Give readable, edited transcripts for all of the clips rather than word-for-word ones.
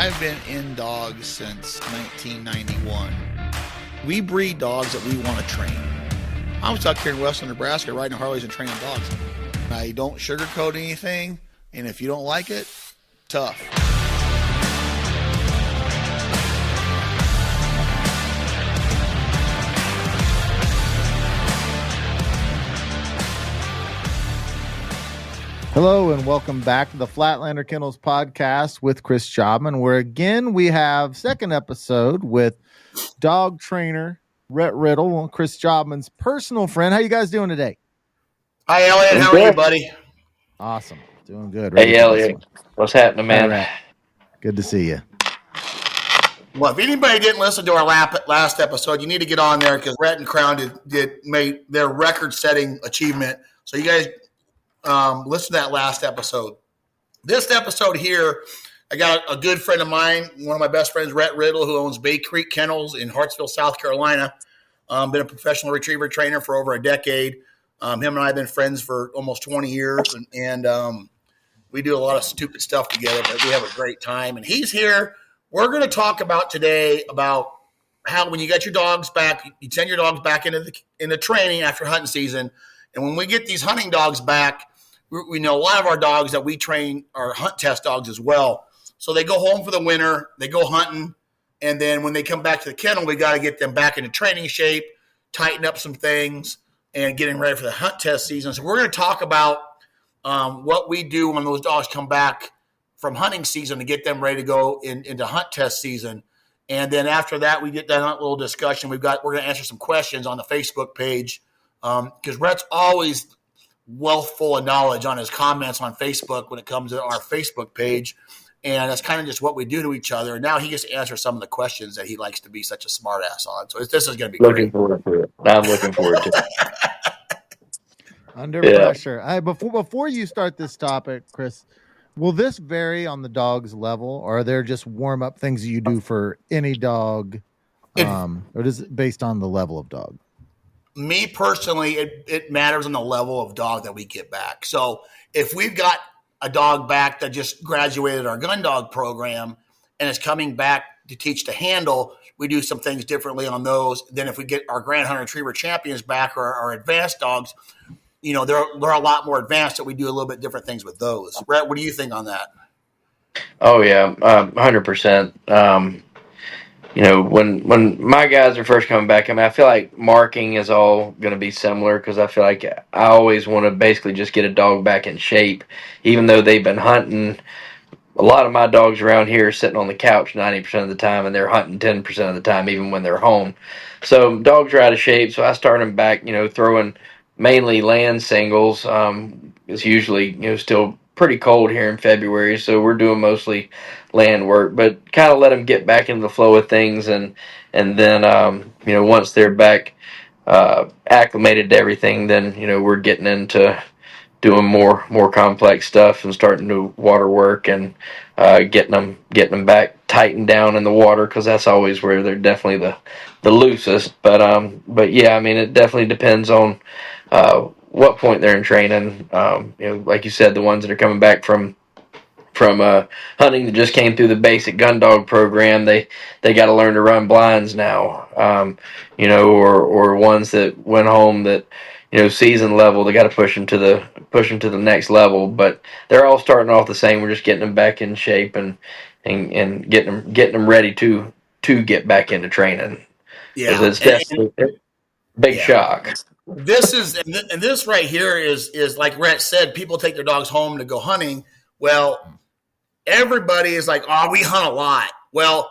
I've been in dogs since 1991. We breed dogs that we want to train. I was out here in western Nebraska riding Harleys and training dogs. I don't sugarcoat anything, and if you don't like it, tough. Hello and welcome back to the Flatlander Kennels podcast with Chris Jobman, where again we have second episode with dog trainer Rhett Riddle, Chris Jobman's personal friend. How you guys doing today? Hi, Elliott. How are you, buddy? Awesome. Doing good. Hey, Elliott. What's happening, man? Hi, good to see you. Well, if anybody didn't listen to our last episode, you need to get on there because Rhett and Crown made their record-setting achievement. So you guys listen to that last episode. This episode here, I got a good friend of mine, one of my best friends, Rhett Riddle, who owns Bay Creek Kennels in Hartsville, South Carolina. Been a professional retriever trainer for over a decade. Him and I have been friends for almost 20 years, and we do a lot of stupid stuff together, but we have a great time. And he's here. We're going to talk about today about how when you get your dogs back, you send your dogs back into training after hunting season. And when we get these hunting dogs back, we know a lot of our dogs that we train are hunt test dogs as well. So they go home for the winter, they go hunting, and then when they come back to the kennel, we got to get them back into training shape, tighten up some things, and getting ready for the hunt test season. So we're going to talk about what we do when those dogs come back from hunting season to get them ready to go into hunt test season. And then after that, we get that little discussion. We're going to answer some questions on the Facebook page because Rhett's always wealth full of knowledge on his comments on Facebook when it comes to our Facebook page. And that's kind of just what we do to each other. And now he gets to answer some of the questions that he likes to be such a smart ass on. So this is going to be looking forward to it. I'm looking forward to it. Under pressure. Before you start this topic, Chris, will this vary on the dog's level, or are there just warm-up things you do for any dog, or is it based on the level of dog? Me personally, it matters on the level of dog that we get back. So if we've got a dog back that just graduated our gun dog program and is coming back to teach to handle, we do some things differently on those. Then if we get our Grand Hunter Retriever champions back or our advanced dogs, you know, they're a lot more advanced, that we do a little bit different things with those. Rhett, what do you think on that? Oh, yeah, 100%. You know, when my guys are first coming back, I mean, I feel like marking is all going to be similar because I feel like I always want to basically just get a dog back in shape, even though they've been hunting. A lot of my dogs around here are sitting on the couch 90% of the time, and they're hunting 10% of the time, even when they're home. So dogs are out of shape, so I start them back, you know, throwing mainly land singles. It's usually, you know, still pretty cold here in February, so we're doing mostly land work, but kind of let them get back into the flow of things, and then you know, once they're back acclimated to everything, then, you know, we're getting into doing more complex stuff and starting to water work and getting them back tightened down in the water, because that's always where they're definitely the loosest. But yeah, I mean, it definitely depends on what point they're in training. You know, like you said, the ones that are coming back from hunting that just came through the basic gun dog program, they got to learn to run blinds now. You know, or ones that went home that, you know, season level, they got to push them to the next level. But they're all starting off the same. We're just getting them back in shape and getting them ready to get back into training. Yeah, it's definitely a big shock. This right here is like Rhett said, people take their dogs home to go hunting. Well, everybody is like, oh, we hunt a lot. Well,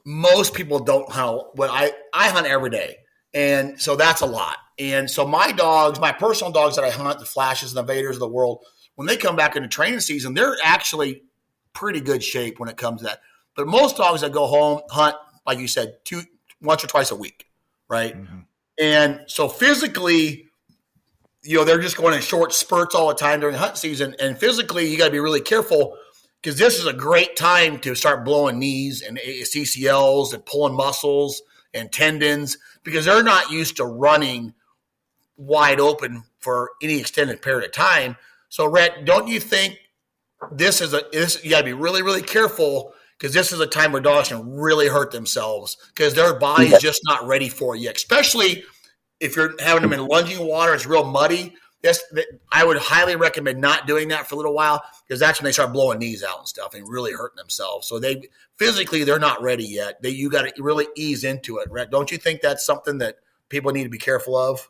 most people don't hunt. Well, I hunt every day, and so that's a lot. And so my dogs, my personal dogs that I hunt, the Flashes and the Vaders of the world, when they come back into training season, they're actually pretty good shape when it comes to that. But most dogs that go home hunt, like you said, once or twice a week, right? Mm-hmm. And so physically, you know, they're just going in short spurts all the time during hunt season. And physically, you got to be really careful, because this is a great time to start blowing knees and CCLs and pulling muscles and tendons, because they're not used to running wide open for any extended period of time. So, Rhett, don't you think this you got to be really, really careful, because this is a time where dogs can really hurt themselves because their body's just not ready for you, especially if you're having them in lunging water. It's real muddy. I would highly recommend not doing that for a little while because that's when they start blowing knees out and stuff and really hurting themselves. So they're not ready yet. You got to really ease into it, Rhett. Don't you think that's something that people need to be careful of?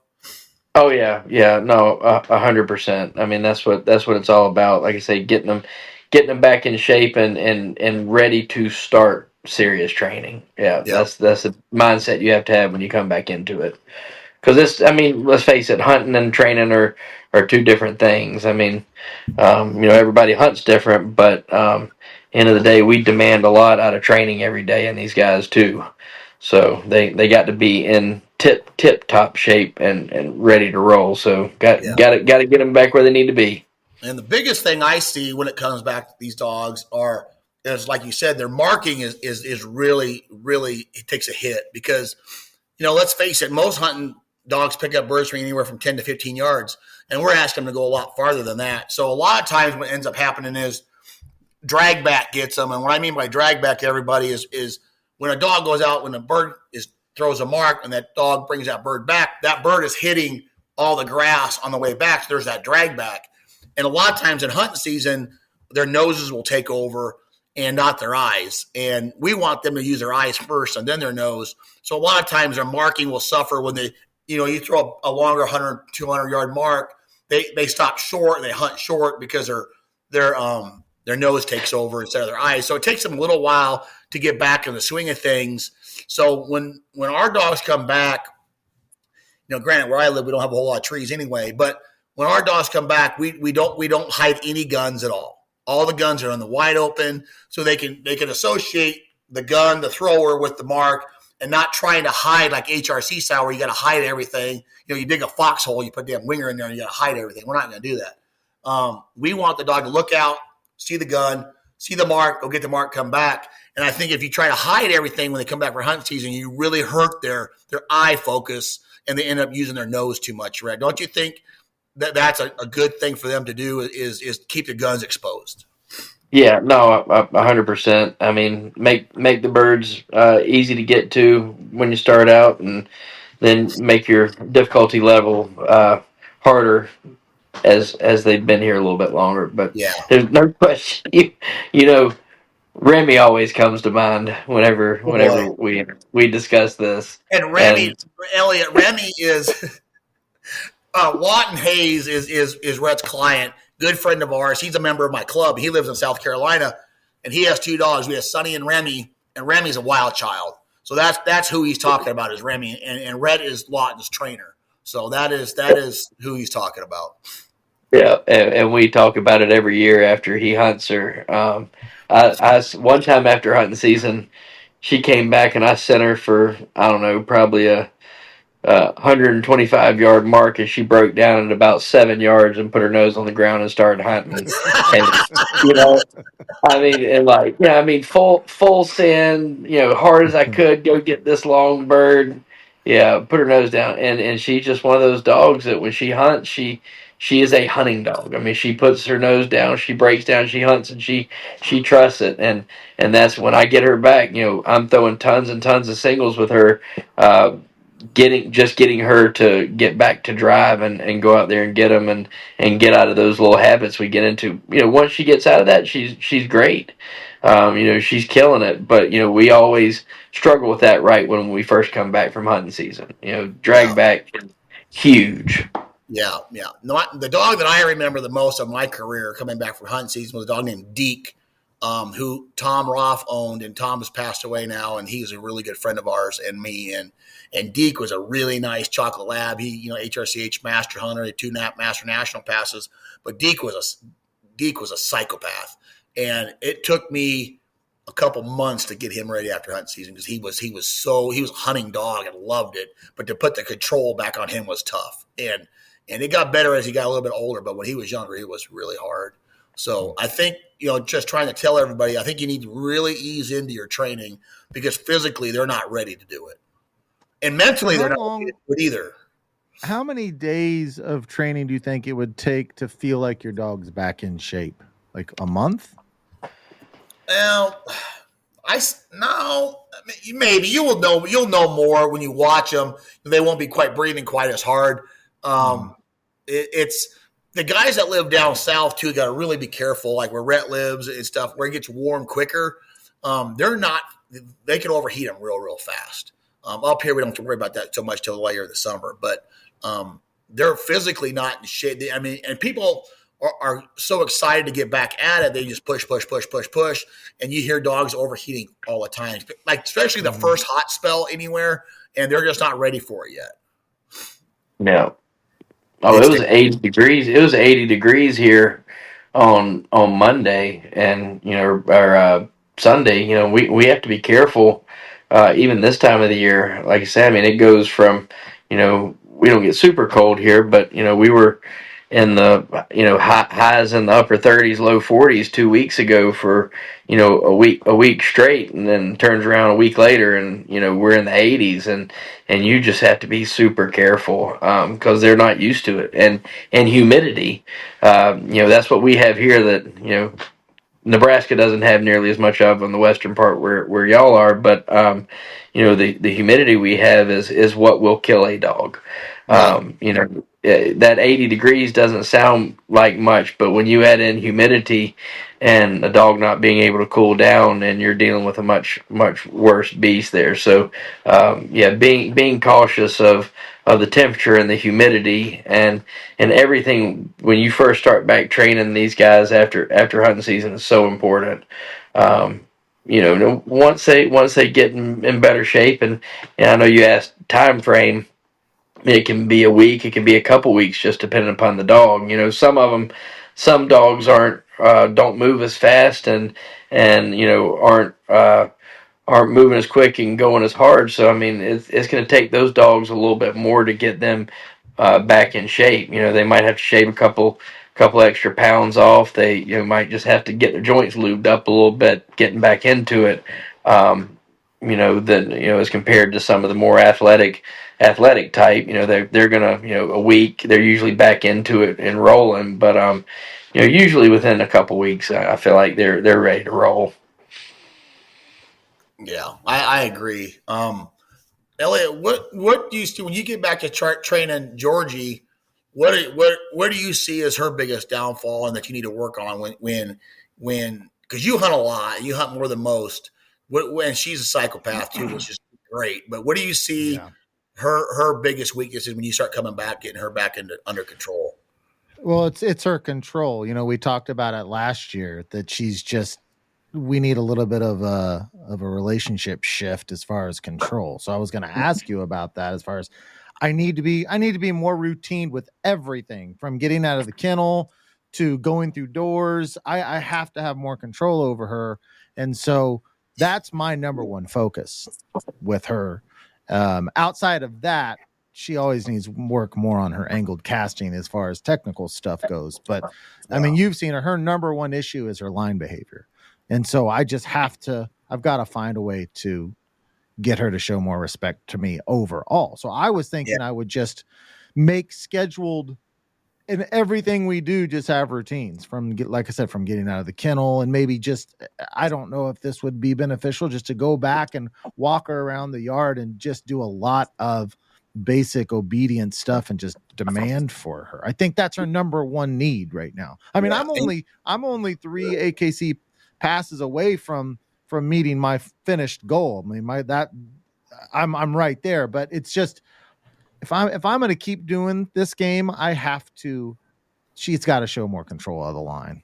Oh yeah, no, 100%. I mean, that's what it's all about. Like I say, getting them back in shape and ready to start serious training. Yeah, that's the mindset you have to have when you come back into it. Because I mean, let's face it, hunting and training are two different things. I mean, everybody hunts different, but end of the day, we demand a lot out of training every day, and these guys too. So they got to be in tip top shape and ready to roll. So got to get them back where they need to be. And the biggest thing I see when it comes back to these dogs is like you said, their marking is really, really, it takes a hit because, let's face it, most hunting dogs pick up birds from anywhere from 10 to 15 yards, and we're asking them to go a lot farther than that. So a lot of times what ends up happening is drag back gets them. And what I mean by drag back, everybody, is when a dog goes out, when a bird throws a mark and that dog brings that bird back, that bird is hitting all the grass on the way back. So there's that drag back. And a lot of times in hunting season, their noses will take over and not their eyes. And we want them to use their eyes first and then their nose. So a lot of times their marking will suffer when you throw a longer 100, 200 yard mark, they stop short and they hunt short because their nose takes over instead of their eyes. So it takes them a little while to get back in the swing of things. So when our dogs come back, granted where I live, we don't have a whole lot of trees anyway, but when our dogs come back, we don't hide any guns at all. All the guns are in the wide open, so they can associate the gun, the thrower, with the mark, and not trying to hide like HRC style where you got to hide everything. You dig a foxhole, you put damn winger in there, and you got to hide everything. We're not going to do that. We want the dog to look out, see the gun, see the mark, go get the mark, come back. And I think if you try to hide everything when they come back for hunting season, you really hurt their eye focus, and they end up using their nose too much, Red. Don't you think that's a good thing for them to do is keep the guns exposed? Yeah, no, 100%. I mean, make the birds easy to get to when you start out, and then make your difficulty level harder as they've been here a little bit longer. But there's no question, Remy always comes to mind whenever we discuss this. And Elliott, Remy is Lawton Hayes is Rhett's client, good friend of ours. He's a member of my club. He lives in South Carolina, and he has two dogs. We have Sonny and Remy, and Remy's a wild child. So that's who he's talking about is Remy, and Rhett is Lawton's trainer. So that is who he's talking about. Yeah, and we talk about it every year after he hunts her. I one time after hunting season, she came back and I sent her for, I don't know, probably a 125-yard mark, and she broke down at about 7 yards and put her nose on the ground and started hunting. And full send, hard as I could, go get this long bird. Yeah, put her nose down, and she's just one of those dogs that when she hunts, she is a hunting dog. I mean, she puts her nose down, she breaks down, she hunts, and she trusts it. And that's when I get her back. I'm throwing tons and tons of singles with her. Getting her to get back to drive and go out there and get them and get out of those little habits we get into. Once she gets out of that, she's great. She's killing it. But we always struggle with that right when we first come back from hunting season. Drag back, huge. Yeah. No, the dog that I remember the most of my career coming back from hunting season was a dog named Deke, who Tom Roth owned, and Tom has passed away now, and he's a really good friend of ours and me. And Deke was a really nice chocolate lab. He, HRCH master hunter, 2 master national passes. But Deke was a psychopath, and it took me a couple months to get him ready after hunting season because he was a hunting dog and loved it. But to put the control back on him was tough, and it got better as he got a little bit older. But when he was younger, it was really hard. So I think just trying to tell everybody, I think you need to really ease into your training because physically they're not ready to do it. And mentally, they're not ready to do it either. How many days of training do you think it would take to feel like your dog's back in shape? Like a month? Well, No, I mean, maybe you'll know more when you watch them. They won't be quite breathing quite as hard. It's the guys that live down south too. Got to really be careful, like where Rhett lives and stuff, where it gets warm quicker. They're not. They can overheat them real fast. Up here, we don't have to worry about that so much till later in the summer, but they're physically not in shape. I mean, and people are so excited to get back at it, they just push, and you hear dogs overheating all the time, like especially the first hot spell anywhere, and they're just not ready for it yet. No. Oh, it was 80 degrees. It was 80 degrees here on Monday, and or Sunday. We have to be careful. Even this time of the year, like I said, I mean, it goes from, we don't get super cold here, but we were in the highs in the upper 30s, low 40s 2 weeks ago for a week straight, and then turns around a week later and we're in the 80s, and you just have to be super careful because they're not used to it, and humidity. That's what we have here that Nebraska doesn't have nearly as much of on the western part where y'all are, but the humidity we have is what will kill a dog. That 80 degrees doesn't sound like much, but when you add in humidity and a dog not being able to cool down, and you're dealing with a much worse beast there. So being cautious of the temperature and the humidity and everything when you first start back training these guys after hunting season is so important. Once they get in better shape, and I know you asked time frame. It can be a week, it can be a couple weeks, just depending upon the dog. Some dogs don't move as fast and aren't moving as quick and going as hard. So I mean, it's going to take those dogs a little bit more to get them back in shape. They might have to shave a couple extra pounds off. They might just have to get their joints lubed up a little bit, getting back into it. As compared to some of the more athletic type, they're gonna, a week, they're usually back into it and rolling, but usually within a couple weeks, I feel like they're ready to roll. Yeah, I agree. Elliott, what do you see when you get back to training Georgie? What do you see as her biggest downfall and that you need to work on when because you hunt a lot, you hunt more than most. When she's a psychopath too, which is great. But what do you see her biggest weaknesses when you start coming back, getting her back under control? Well, it's her control. We talked about it last year that she's just. We need a little bit of a relationship shift as far as control. So I was going to ask you about that. As far as I need to be more routine with everything from getting out of the kennel to going through doors. I have to have more control over her, and so. That's my number one focus with her. Outside of that, she always needs work more on her angled casting as far as technical stuff goes. But I mean, you've seen her number one issue is her line behavior. And so I've got to find a way to get her to show more respect to me overall. So I was thinking I would just make scheduled in everything we do, just have routines like I said, from getting out of the kennel, and maybe just, I don't know if this would be beneficial just to go back and walk her around the yard and just do a lot of basic obedience stuff and just demand for her. I think that's her number one need right now. I mean, I'm only 3 AKC passes away from meeting my finished goal. I mean, I'm right there, but it's just, if I'm going to keep doing this game, she's got to show more control of the line.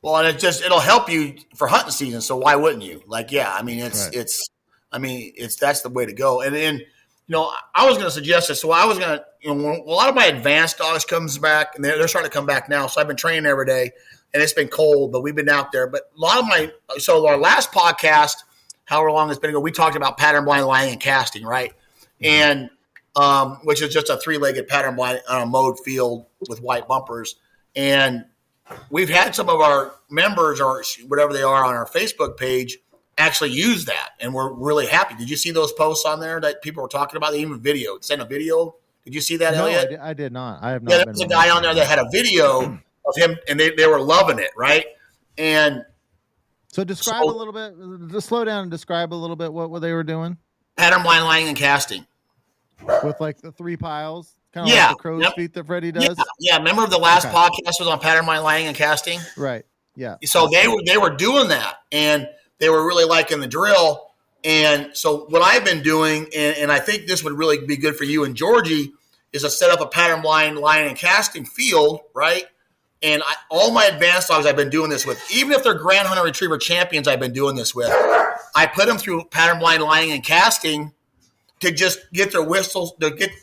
Well, and it'll help you for hunting season. So why wouldn't you? Like, yeah, I mean, that's the way to go. And then, I was going to suggest this. So I was going to, a lot of my advanced dogs comes back, and they're starting to come back now. So I've been training every day, and it's been cold, but we've been out there. But a lot of so our last podcast, however long it's been ago, we talked about pattern blind lining and casting, right? Mm-hmm. And which is just a 3-legged pattern blind on a mowed field with white bumpers. And we've had some of our members or whatever they are on our Facebook page actually use that, and we're really happy. Did you see those posts on there that people were talking about? They even sent a video. Did you see that, Elliott? No, I did not. I have not. Yeah, there was a guy on there that had a video of him, and they were loving it, right? And So describe a little bit. Just slow down and describe a little bit what they were doing Pattern blind lining and casting. with like the 3 piles, kind of Yeah. like the crow's feet that Freddie does. Yeah. Remember the last podcast was on pattern blind lining and casting? Right. Yeah. So they were doing that, and they were really liking the drill. And so what I've been doing, and I think this would really be good for you and Georgie, is to set up a pattern blind lining and casting field, right? And all my advanced dogs I've been doing this with, even if they're Grand Hunter Retriever champions, I've been doing this with. I put them through pattern blind lining and casting to just get their whistles.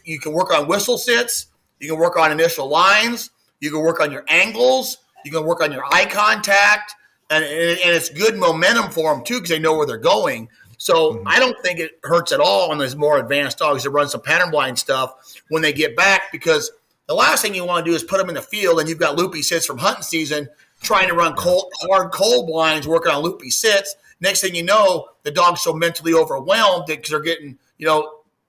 You can work on whistle sits. You can work on initial lines. You can work on your angles. You can work on your eye contact. And it's good momentum for them, too, because they know where they're going. So I don't think it hurts at all on those more advanced dogs to run some pattern blind stuff when they get back, because the last thing you want to do is put them in the field and you've got loopy sits from hunting season trying to run hard cold blinds, working on loopy sits. Next thing you know, the dog's so mentally overwhelmed because they're getting,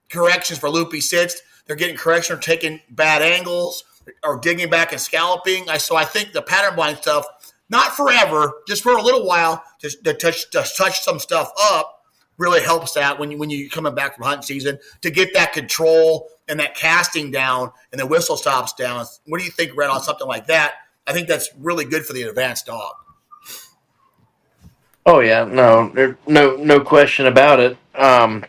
corrections for loopy sits. They're getting correction for taking bad angles or digging back and scalloping. So I think the pattern blind stuff, not forever, just for a little while, just to touch some stuff up, really helps that when you're coming back from hunting season to get that control and that casting down and the whistle stops down. What do you think, Rhett, on something like that? I think that's really good for the advanced dog. Oh yeah, no question about it. I've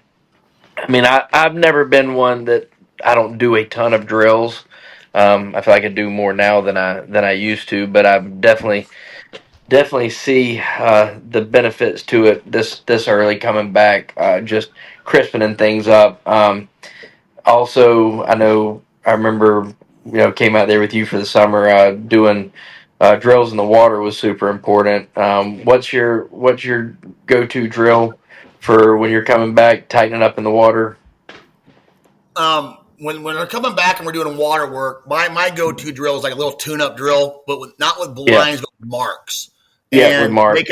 never been one that I don't do a ton of drills. I feel like I do more now than I used to, but I definitely see the benefits to it this early coming back, just crispening things up. Also, I remember came out there with you for the summer doing drills in the water was super important. What's your go-to drill for when you're coming back, tightening up in the water? When we're coming back and we're doing water work, my go-to drill is like a little tune-up drill, but not with blinds, but with marks. Yeah, with marks.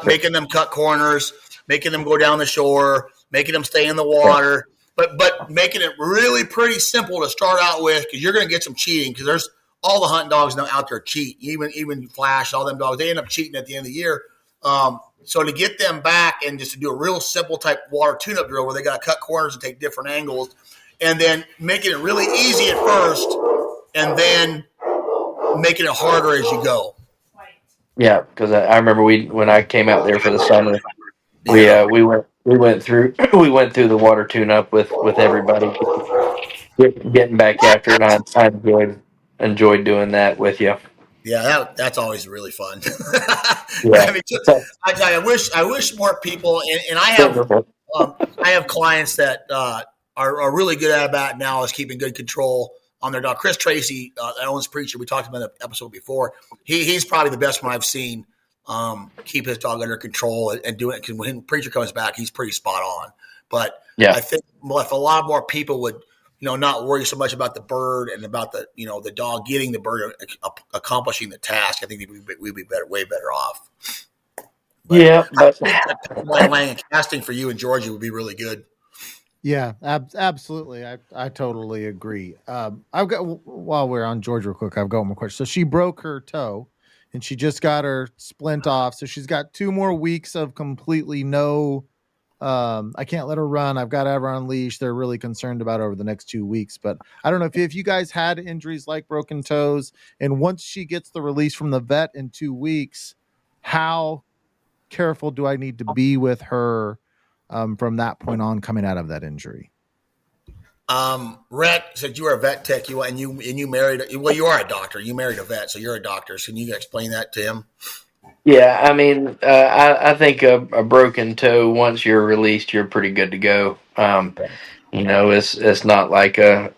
Making them cut corners, making them go down the shore, making them stay in the water, but making it really pretty simple to start out with, because you're going to get some cheating, because there's all the hunting dogs now out there cheat. Even Flash, all them dogs, they end up cheating at the end of the year. So to get them back and just to do a real simple type water tune-up drill where they got to cut corners and take different angles, and then making it really easy at first, and then making it harder as you go. Yeah, because I remember when I came out there for the summer, we went through the water tune-up with everybody, getting back after it. And I enjoyed doing that with you. Yeah, that's always really fun. Yeah. I wish more people, and I have clients that are really good at about now is keeping good control on their dog. Chris Tracy, that owns Preacher, we talked about in the episode before. He's probably the best one I've seen keep his dog under control and do it. Because when Preacher comes back, he's pretty spot on. But yeah, I think if a lot more people would, not worry so much about the bird and about the, the dog getting the bird, accomplishing the task, I think we'd be way better off. But laying and casting for you and Georgie would be really good. Yeah, absolutely. I totally agree. I've got, while we're on George real quick, I've got one more question. So she broke her toe and she just got her splint off. So she's got 2 more weeks of completely no, I can't let her run. I've got to have her on leash. They're really concerned about over the next 2 weeks, but I don't know if you guys had injuries like broken toes, and once she gets the release from the vet in 2 weeks, how careful do I need to be with her from that point on coming out of that injury? Rhett said you were a vet tech, and you married. Well, you are a doctor. You married a vet, so you're a doctor. So can you explain that to him? Yeah, I think a broken toe, once you're released, you're pretty good to go. It's not like a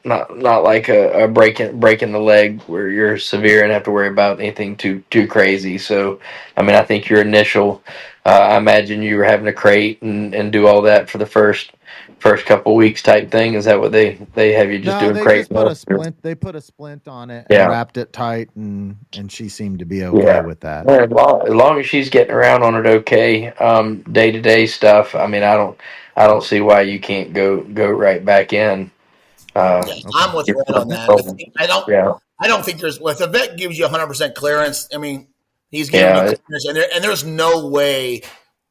breaking the leg where you're severe and have to worry about anything too crazy. So, I think your initial, I imagine you were having to crate and do all that for the first couple weeks type thing. Is that what they have you just doing crate? They put a splint on it and wrapped it tight, and she seemed to be okay with that. Well, as long as she's getting around on it okay, day-to-day stuff, I don't see why you can't go right back in. I'm with Rhett on that. I don't think there's, if the vet gives you 100% clearance, He's giving him and there's no way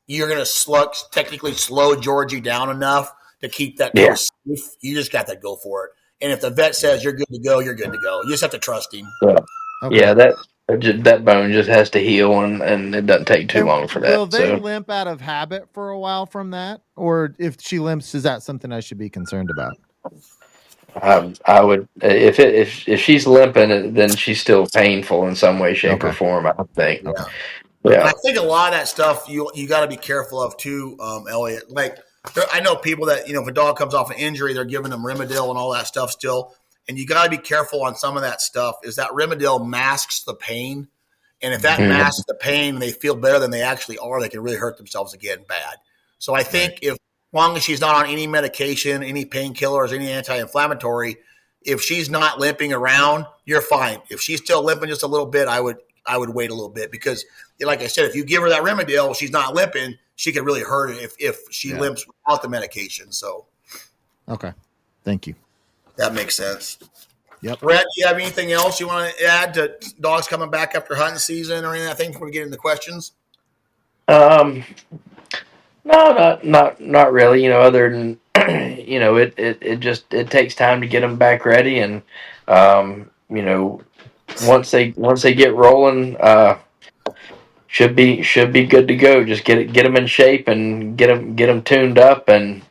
you're going to technically slow Georgie down enough to keep that coat safe. You just got to go for it. And if the vet says you're good to go, you're good to go. You just have to trust him. Yeah, that bone just has to heal, and it doesn't take too long for that. Will they limp out of habit for a while from that? Or if she limps, is that something I should be concerned about? I would, if she's limping, then she's still painful in some way, shape, or form, I think. Yeah. Yeah. And I think a lot of that stuff you got to be careful of too, Elliot. Like I know people that, if a dog comes off an injury, they're giving them Rimadyl and all that stuff still. And you got to be careful on some of that stuff is that Rimadyl masks the pain. And if that masks the pain and they feel better than they actually are, they can really hurt themselves again bad. So I think as long as she's not on any medication, any painkillers, any anti-inflammatory, if she's not limping around, you're fine. If she's still limping just a little bit, I would wait a little bit because, like I said, if you give her that Rimadyl, she's not limping, she could really hurt it if she limps without the medication. So, okay, thank you. That makes sense. Yep. Rhett, do you have anything else you want to add to dogs coming back after hunting season or anything? I think we get into questions. No, not really. Other than it takes time to get them back ready, and once they get rolling, should be good to go. Just get them in shape and get them tuned up, and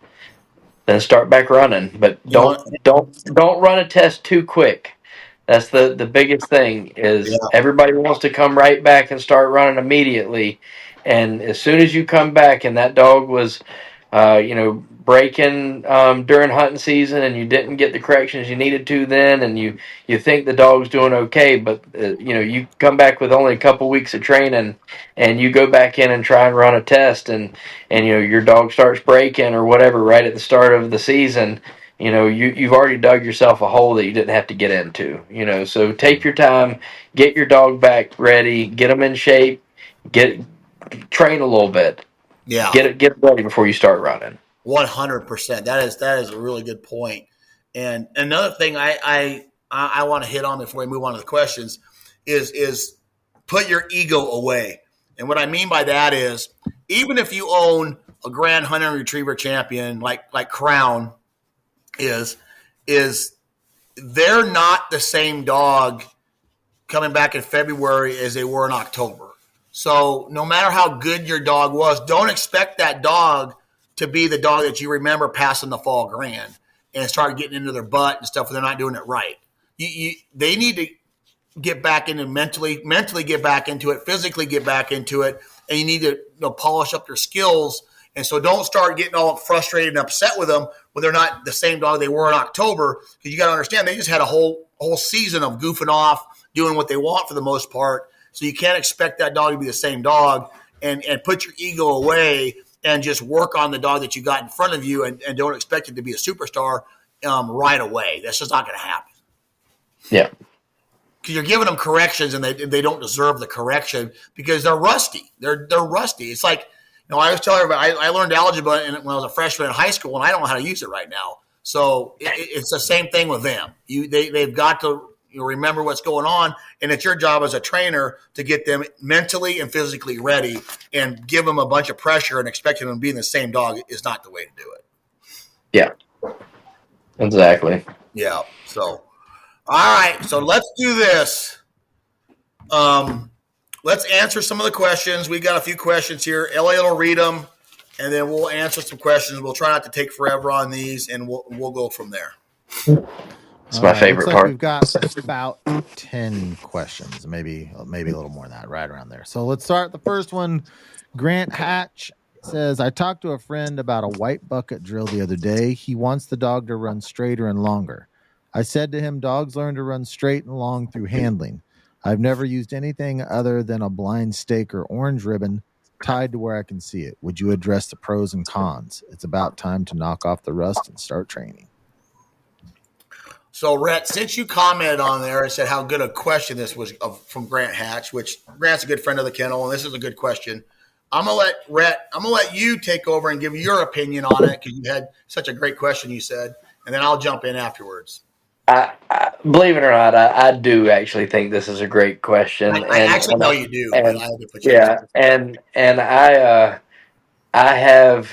then start back running. But don't run a test too quick. That's the biggest thing is everybody wants to come right back and start running immediately. And as soon as you come back and that dog was, breaking during hunting season and you didn't get the corrections you needed to then, and you think the dog's doing okay, but, you come back with only a couple weeks of training and you go back in and try and run a test and your dog starts breaking or whatever right at the start of the season, you've already dug yourself a hole that you didn't have to get into, so take your time, get your dog back ready, get them in shape, train a little bit. Yeah. Get ready before you start running. 100%. That is a really good point. And another thing I want to hit on before we move on to the questions is put your ego away. And what I mean by that is even if you own a Grand Hunter and Retriever champion like Crown is they're not the same dog coming back in February as they were in October. So no matter how good your dog was, don't expect that dog to be the dog that you remember passing the fall grand and start getting into their butt and stuff when they're not doing it right. They need to get back into mentally get back into it, physically get back into it, and you need to polish up their skills. And so don't start getting all frustrated and upset with them when they're not the same dog they were in October, because you got to understand they just had a whole season of goofing off, doing what they want for the most part. So you can't expect that dog to be the same dog, and put your ego away and just work on the dog that you got in front of you, and don't expect it to be a superstar right away. That's just not going to happen. Yeah. Because you're giving them corrections and they don't deserve the correction because they're rusty. They're rusty. It's like, I always tell everybody, I learned algebra when I was a freshman in high school, and I don't know how to use it right now. So it's the same thing with them. They've got to remember what's going on, and it's your job as a trainer to get them mentally and physically ready, and give them a bunch of pressure and expecting them to be the same dog is not the way to do it. Yeah, exactly. Yeah. So, all right. So let's do this. Let's answer some of the questions. We got a few questions here. Elliot will read them, and then we'll answer some questions. We'll try not to take forever on these, and we'll go from there. It's my favorite part. We've got about 10 questions, maybe a little more than that, right around there. So let's start the first one. Grant Hatch says, I talked to a friend about a white bucket drill the other day. He wants the dog to run straighter and longer. I said to him, dogs learn to run straight and long through handling. I've never used anything other than a blind stake or orange ribbon tied to where I can see it. Would you address the pros and cons? It's about time to knock off the rust and start training. So, Rhett, since you commented on there and said how good a question this was from Grant Hatch, which Grant's a good friend of the kennel, and this is a good question, I'm going to let you take over and give your opinion on it because you had such a great question, you said, and then I'll jump in afterwards. I believe it or not, I do actually think this is a great question, I actually know you do, but and I had to put you on the yeah, spot. and I have,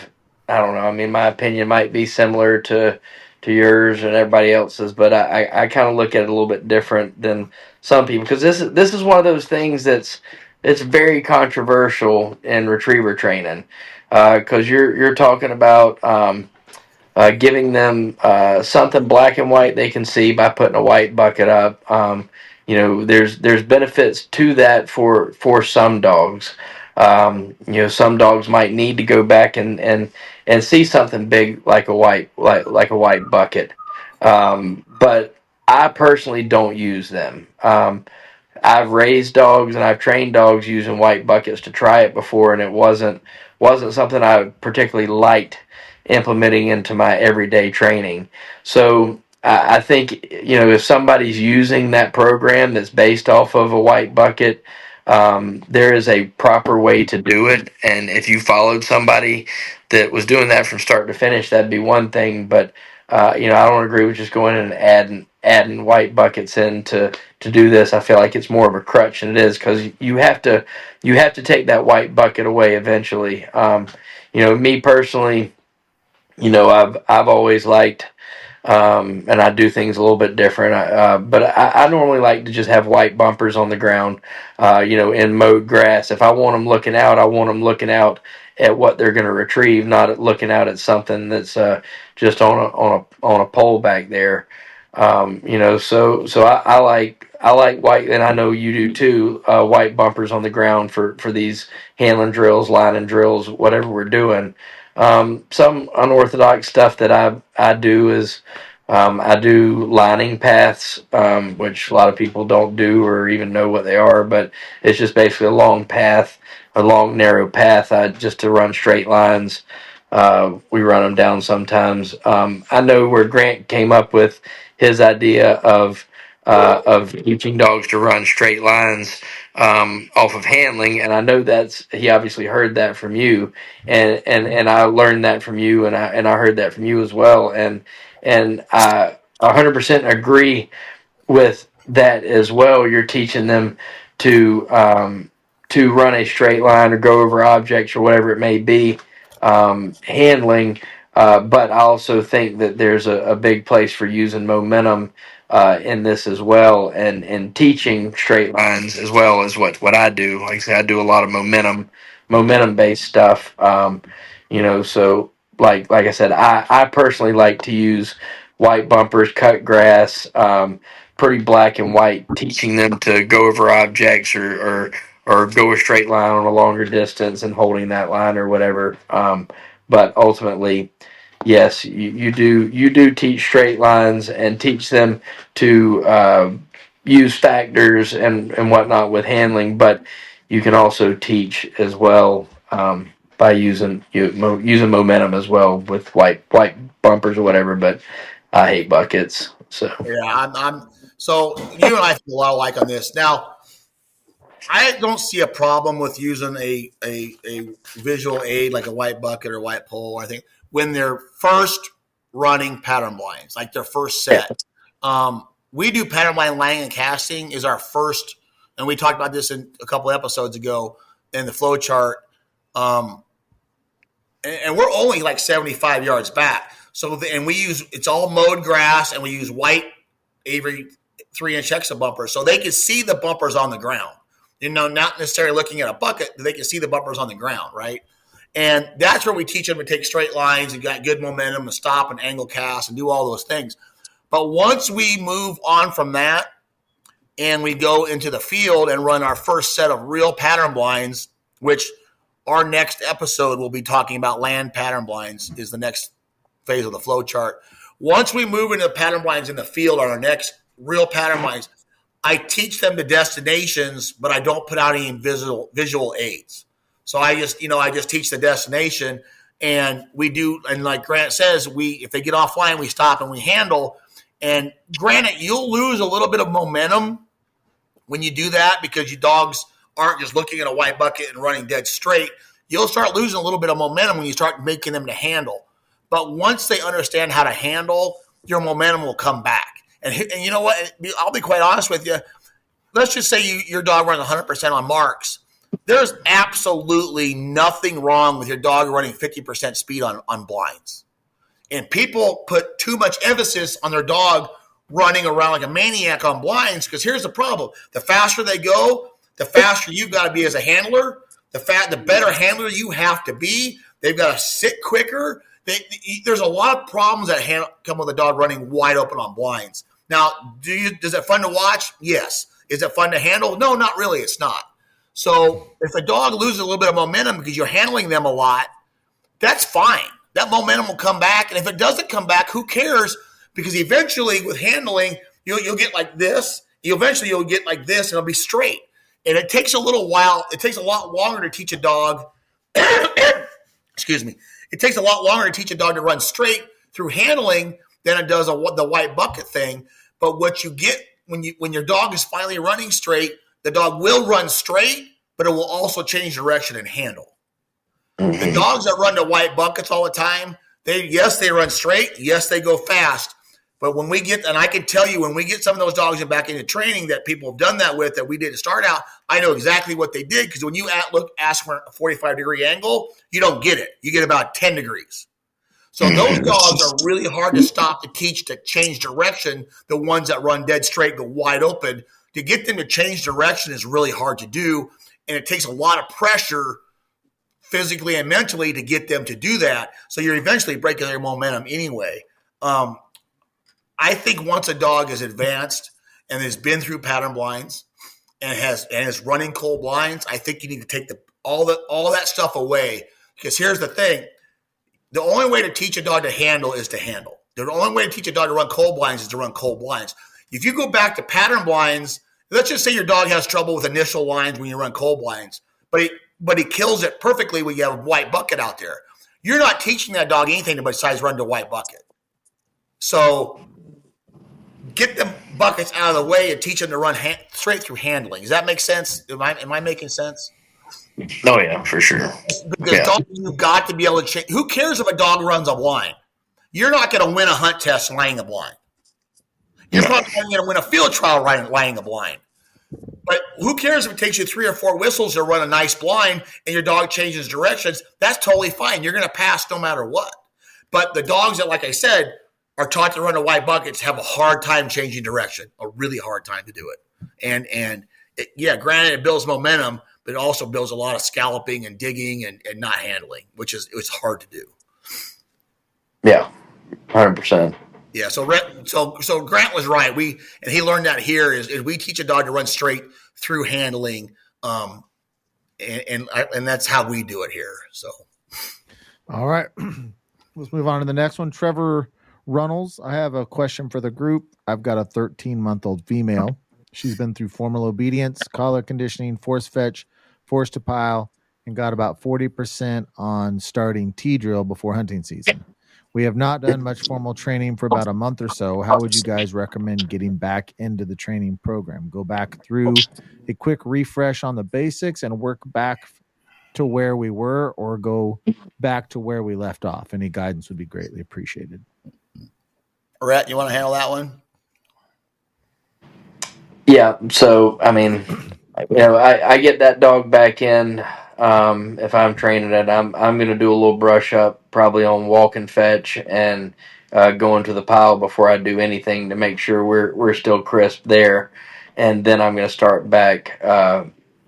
I don't know. I mean, my opinion might be similar to yours and everybody else's, but I kind of look at it a little bit different than some people, because this is one of those things it's very controversial in retriever training, because you're talking about giving them something black and white they can see by putting a white bucket up. There's benefits to that for some dogs. Some dogs might need to go back and see something big like like a white bucket. But I personally don't use them. I've raised dogs and I've trained dogs using white buckets to try it before, and it wasn't something I particularly liked implementing into my everyday training. So I think if somebody's using that program that's based off of a white bucket, there is a proper way to do it, and if you followed somebody that was doing that from start to finish, that'd be one thing. But I don't agree with just going in and adding white buckets in to do this. I feel like it's more of a crutch than it is, because you have to take that white bucket away eventually. Me personally, I've always liked, and I do things a little bit different. But I normally like to just have white bumpers on the ground, in mowed grass. If I want them looking out, I want them looking out at what they're going to retrieve, not looking out at something that's just on a pole back there. So I like white, and I know you do too. White bumpers on the ground for these handling drills, lining drills, whatever we're doing. Some unorthodox stuff that I do is I do lining paths, which a lot of people don't do or even know what they are, but it's just basically a long path, a long narrow path, just to run straight lines. We run them down sometimes. I know where Grant came up with his idea of teaching dogs to run straight lines off of handling, and I know he obviously heard that from you, and I learned that from you, and I heard that from you as well, and I 100% agree with that as well. You're teaching them to run a straight line or go over objects or whatever it may be, handling. But I also think that there's a big place for using momentum in this as well, and teaching straight lines as well as what I do. Like I say, I do a lot of momentum based stuff. So like I said, I personally like to use white bumpers, cut grass, pretty black and white, teaching them to go over objects or go a straight line on a longer distance and holding that line or whatever. But ultimately, yes, you do teach straight lines and teach them to use factors and whatnot with handling, but you can also teach as well, by using momentum as well with white bumpers or whatever. But I hate buckets, so. Yeah, I'm. So you and I feel a lot alike on this. Now, I don't see a problem with using a visual aid like a white bucket or white pole. I think when they're first running pattern blinds, like their first Yeah. set, we do pattern blind laying and casting is our first, and we talked about this in a couple episodes ago in the flow chart. And we're only like 75 yards back. So, and we use, it's all mowed grass, and we use white Avery 3-inch Hexa bumpers. So they can see the bumpers on the ground. Not necessarily looking at a bucket, but they can see the bumpers on the ground, right? And that's where we teach them to take straight lines and got good momentum and stop and angle cast and do all those things. But once we move on from that and we go into the field and run our first set of real pattern blinds, which our next episode will be talking about land pattern blinds, is the next phase of the flow chart. Once we move into the pattern blinds in the field on our next real pattern blinds, I teach them the destinations, but I don't put out any visual aids. So I just teach the destination, and we do, and like Grant says, if they get offline, we stop and we handle. And granted, you'll lose a little bit of momentum when you do that, because your dogs aren't just looking at a white bucket and running dead straight. You'll start losing a little bit of momentum when you start making them to handle. But once they understand how to handle, your momentum will come back. And you know what? I'll be quite honest with you. Let's just say your dog runs 100% on marks. There's absolutely nothing wrong with your dog running 50% speed on blinds. And people put too much emphasis on their dog running around like a maniac on blinds, because here's the problem. The faster they go, the faster you've got to be as a handler. The better handler you have to be. They've got to sit quicker. There's a lot of problems that come with a dog running wide open on blinds. Now, is it fun to watch? Yes. Is it fun to handle? No, not really. It's not. So if a dog loses a little bit of momentum because you're handling them a lot, that's fine. That momentum will come back. And if it doesn't come back, who cares? Because eventually with handling, you'll get like this. Eventually you'll get like this and it'll be straight. And it takes a little while. It takes a lot longer to teach a dog. Excuse me. It takes a lot longer to teach a dog to run straight through handling than it does the white bucket thing. But what you get when your dog is finally running straight, the dog will run straight, but it will also change direction and handle. The dogs that run the white buckets all the time, they run straight. Yes, they go fast. But when we get, and I can tell you, when we get some of those dogs back into training that people have done that with, that we didn't start out, I know exactly what they did. Because when you ask for a 45-degree angle, you don't get it. You get about 10 degrees. So those dogs are really hard to stop, to teach, to change direction. The ones that run dead straight, go wide open, to get them to change direction is really hard to do. And it takes a lot of pressure physically and mentally to get them to do that. So you're eventually breaking their momentum anyway. I think once a dog is advanced and has been through pattern blinds and is running cold blinds, I think you need to take all that stuff away. Because here's the thing. The only way to teach a dog to handle is to handle. The only way to teach a dog to run cold blinds is to run cold blinds. If you go back to pattern blinds, let's just say your dog has trouble with initial lines when you run cold blinds, but he kills it perfectly when you have a white bucket out there. You're not teaching that dog anything besides run to white bucket. So get the buckets out of the way and teach them to run straight through handling. Does that make sense? Am I making sense? Oh, yeah, for sure. Because dogs, you've got to be able to change. Who cares if a dog runs a blind? You're not going to win a hunt test laying a blind. You're probably going to win a field trial laying a blind. But who cares if it takes you 3 or 4 whistles to run a nice blind and your dog changes directions? That's totally fine. You're going to pass no matter what. But the dogs that, like I said, are taught to run a white buckets have a hard time changing direction, a really hard time to do it. And granted, it builds momentum, but it also builds a lot of scalloping and digging and not handling, which is it's hard to do. Yeah, 100%. Yeah, so Grant was right. He learned that here is we teach a dog to run straight through handling, and that's how we do it here. So, all right, let's move on to the next one. Trevor Runnels, I have a question for the group. I've got a 13-month-old female. She's been through formal obedience, collar conditioning, force fetch, force to pile, and got about 40% on starting T-drill before hunting season. We have not done much formal training for about a month or so. How would you guys recommend getting back into the training program? Go back through a quick refresh on the basics and work back to where we were, or go back to where we left off? Any guidance would be greatly appreciated. Rhett, you want to handle that one? Yeah, so, I mean, I get that dog back in. If I'm training it, I'm going to do a little brush up, probably on walk and fetch, and go into the pile before I do anything to make sure we're still crisp there. And then I'm going to start back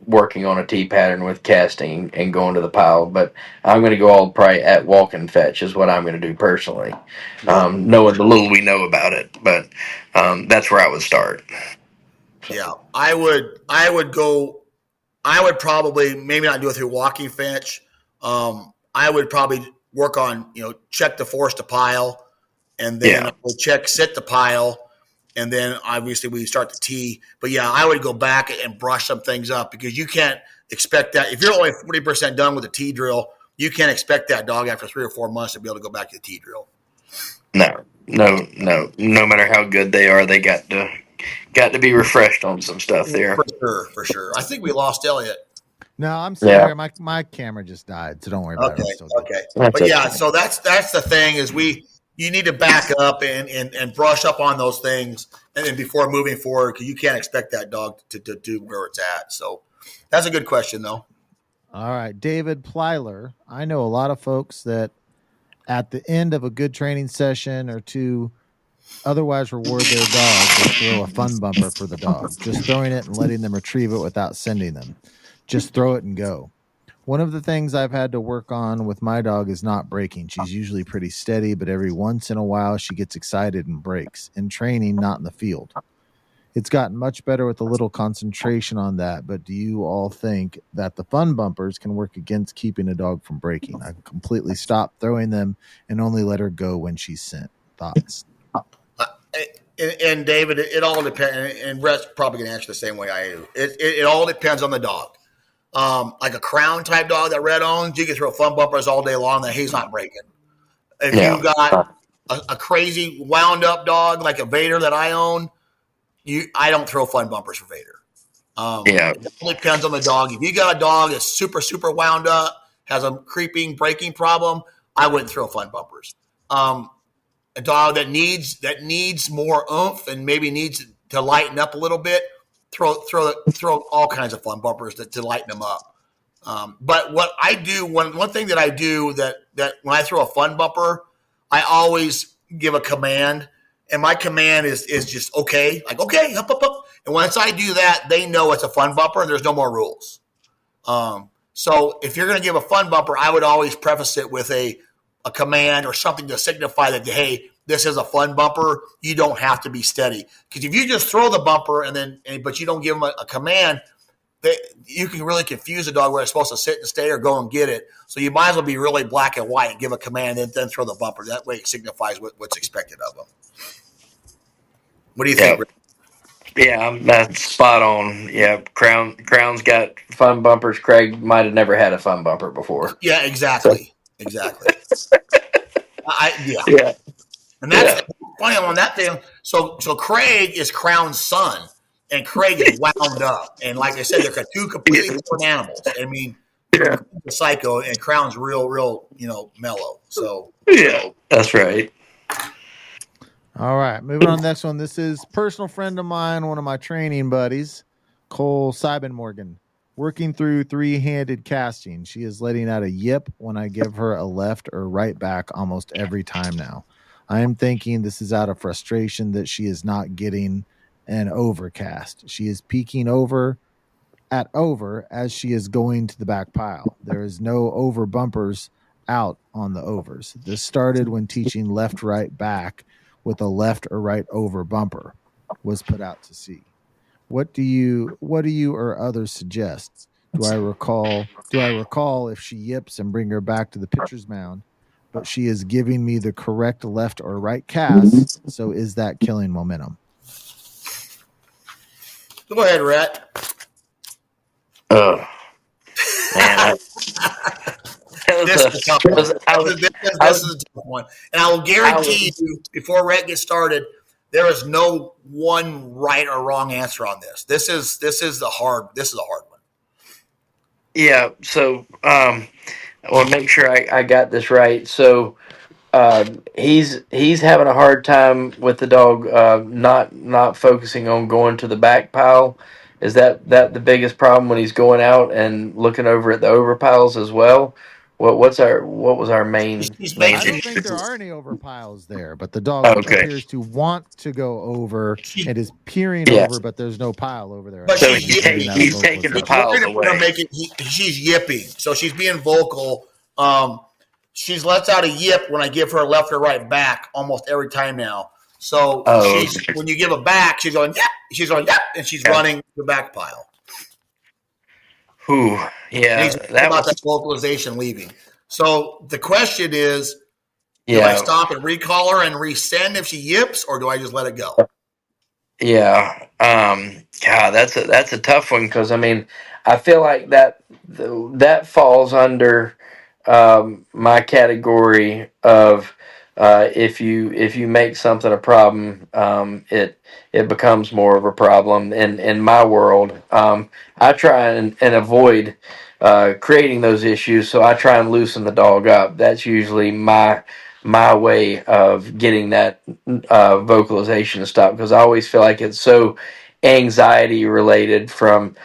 working on a T pattern with casting and going to the pile. But I'm going to go all probably at walk and fetch is what I'm going to do personally, knowing the little we know about it. But that's where I would start. Yeah, I would probably maybe not do it through walking fetch. I would probably work on, check the force to pile, and then we'll check sit to pile, and then obviously we start the tee. But yeah, I would go back and brush some things up, because you can't expect that. If you're only 40% done with the tee drill, you can't expect that dog after 3 or 4 months to be able to go back to the tee drill. No. No matter how good they are, they got to be refreshed on some stuff there. For sure. I think we lost Elliott. No, I'm sorry. Yeah. My camera just died, so don't worry about it. Okay. But yeah, so that's the thing is we you need to back up and brush up on those things, and then before moving forward, because you can't expect that dog to do where it's at. So that's a good question, though. All right, David Plyler. I know a lot of folks that at the end of a good training session or two otherwise reward their dog, they throw a fun bumper for the dog, just throwing it and letting them retrieve it without sending them. Just throw it and go. One of the things I've had to work on with my dog is not breaking. She's usually pretty steady, but every once in a while she gets excited and breaks. In training, not in the field. It's gotten much better with a little concentration on that, but do you all think that the fun bumpers can work against keeping a dog from breaking? I completely stopped throwing them and only let her go when she's sent. Thoughts? And David, it all depends, and Rhett's probably going to answer the same way I do. It all depends on the dog. Like a crown type dog that Rhett owns, you can throw fun bumpers all day long that he's not breaking. If you got a crazy wound up dog like a Vader that I own, I don't throw fun bumpers for Vader. It all depends on the dog. If you got a dog that's super, super wound up, has a creeping, breaking problem, I wouldn't throw fun bumpers. A dog that needs more oomph and maybe needs to lighten up a little bit, throw all kinds of fun bumpers to lighten them up. But what I do, one thing that I do that when I throw a fun bumper, I always give a command, and my command is just okay, like okay, up. And once I do that, they know it's a fun bumper and there's no more rules. So if you're going to give a fun bumper, I would always preface it with a command or something to signify that, hey, this is a fun bumper. You don't have to be steady. Because if you just throw the bumper but you don't give them a command, you can really confuse a dog where it's supposed to sit and stay or go and get it. So you might as well be really black and white and give a command and then throw the bumper. That way it signifies what's expected of them. What do you think, Rick? Yeah, that's spot on. Yeah, Crown's got fun bumpers. Craig might have never had a fun bumper before. Yeah, exactly. Exactly. Yeah. And that's funny on that thing. So Craig is Crown's son, and Craig is wound up. And like I said, they're two completely different animals. I mean, psycho, and Crown's real, mellow. So yeah, that's right. All right, moving on to the next one. This is personal friend of mine, one of my training buddies, Cole Seibenmorgan, working through three-handed casting. She is letting out a yip when I give her a left or right back almost every time now. I am thinking this is out of frustration that she is not getting an overcast. She is peeking over as she is going to the back pile. There is no over bumpers out on the overs. This started when teaching left, right, back with a left or right over bumper was put out to sea. What do you or others suggest? Do I recall if she yips and bring her back to the pitcher's mound, but she is giving me the correct left or right cast, so is that killing momentum? Go ahead, Rhett. Man, This is a tough one. And I will guarantee you, before Rhett gets started, there is no one right or wrong answer on this. This is a hard one. Yeah, so I want to make sure I got this right. So he's having a hard time with the dog not focusing on going to the back pile. Is that the biggest problem when he's going out and looking over at the over piles as well? What was our main I don't think there are any over piles there, but the dog appears to want to go over and is peering over, but there's no pile over there. But so he's taking the piles away. She's yipping, so she's being vocal. She's lets out a yip when I give her a left or right back almost every time now. So when you give a back, she's going yep, and she's running the back pile. Ooh, yeah, that vocalization leaving. So the question is, do I stop and recall her and resend if she yips, or do I just let it go? Yeah, God, that's a tough one because I mean, I feel like that falls under my category of if you make something a problem, it becomes more of a problem. In my world, I try and avoid creating those issues, so I try and loosen the dog up. That's usually my my way of getting that vocalization to stop, because I always feel like it's so anxiety related from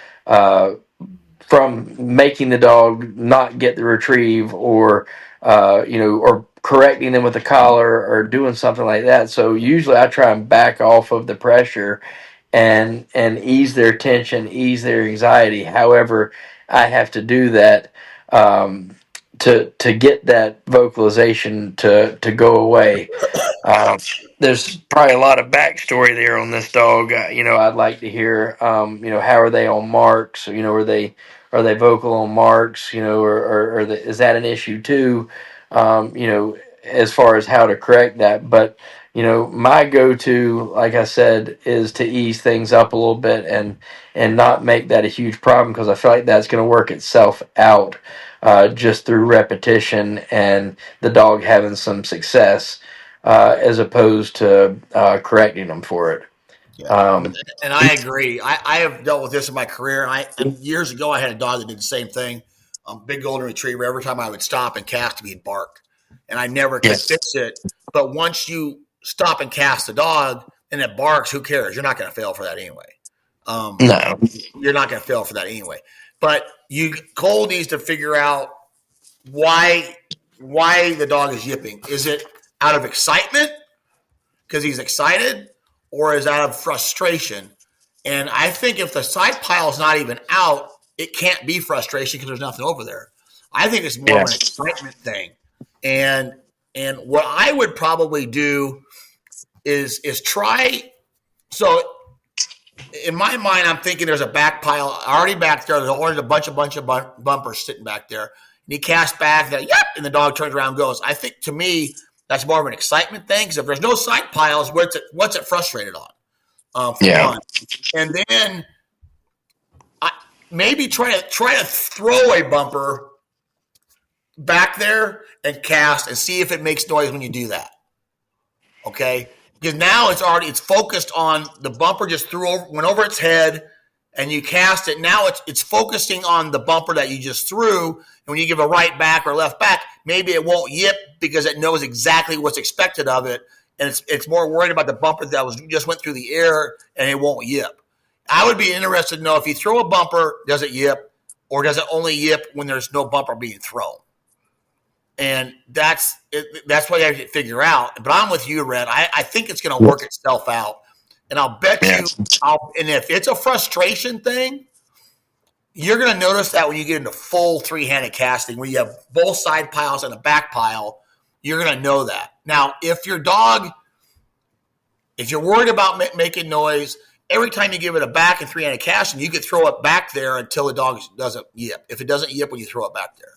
making the dog not get the retrieve, or or correcting them with a collar or doing something like that. So usually I try and back off of the pressure and ease their tension, ease their anxiety. However, I have to do that to get that vocalization to go away. Um, there's probably a lot of backstory there on this dog. I'd like to hear. How are they on marks? Are they vocal on marks? Is that an issue too? As far as how to correct that. But my go-to, like I said, is to ease things up a little bit and not make that a huge problem, because I feel like that's going to work itself out just through repetition and the dog having some success, as opposed to correcting them for it. Yeah. And I agree. I have dealt with this in my career. And years ago, I had a dog that did the same thing. Big golden retriever. Every time I would stop and cast him, he'd bark, and I never could fix it. But once you stop and cast the dog and it barks, who cares? You're not going to fail for that anyway. No. You're not going to fail for that anyway. But Cole needs to figure out why the dog is yipping. Is it out of excitement because he's excited, or is out of frustration? And I think if the side pile is not even out, it can't be frustration because there's nothing over there. I think it's more of an excitement thing. And what I would probably do is try. So in my mind, I'm thinking there's a back pile already back there. There's a bunch of bumpers sitting back there. And he casts back, yep, and the dog turns around and goes. I think, to me, that's more of an excitement thing, because if there's no side piles, what's it frustrated on? One. And then maybe try to throw a bumper back there and cast and see if it makes noise when you do that. Okay? Because now it's focused on the bumper just went over its head, and you cast it. Now it's focusing on the bumper that you just threw. And when you give a right back or left back, maybe it won't yip because it knows exactly what's expected of it. And it's more worried about the bumper that just went through the air, and it won't yip. I would be interested to know, if you throw a bumper, does it yip, or does it only yip when there's no bumper being thrown? And that's what you have to figure out. But I'm with you, Rhett. I think it's going to work itself out. And I'll bet you, and if it's a frustration thing, you're going to notice that when you get into full three-handed casting, where you have both side piles and a back pile, you're going to know that. Now, if you're worried about making noise, every time you give it a back and three-handed casting, you could throw it back there until the dog doesn't yip. If it doesn't yip when you throw it back there.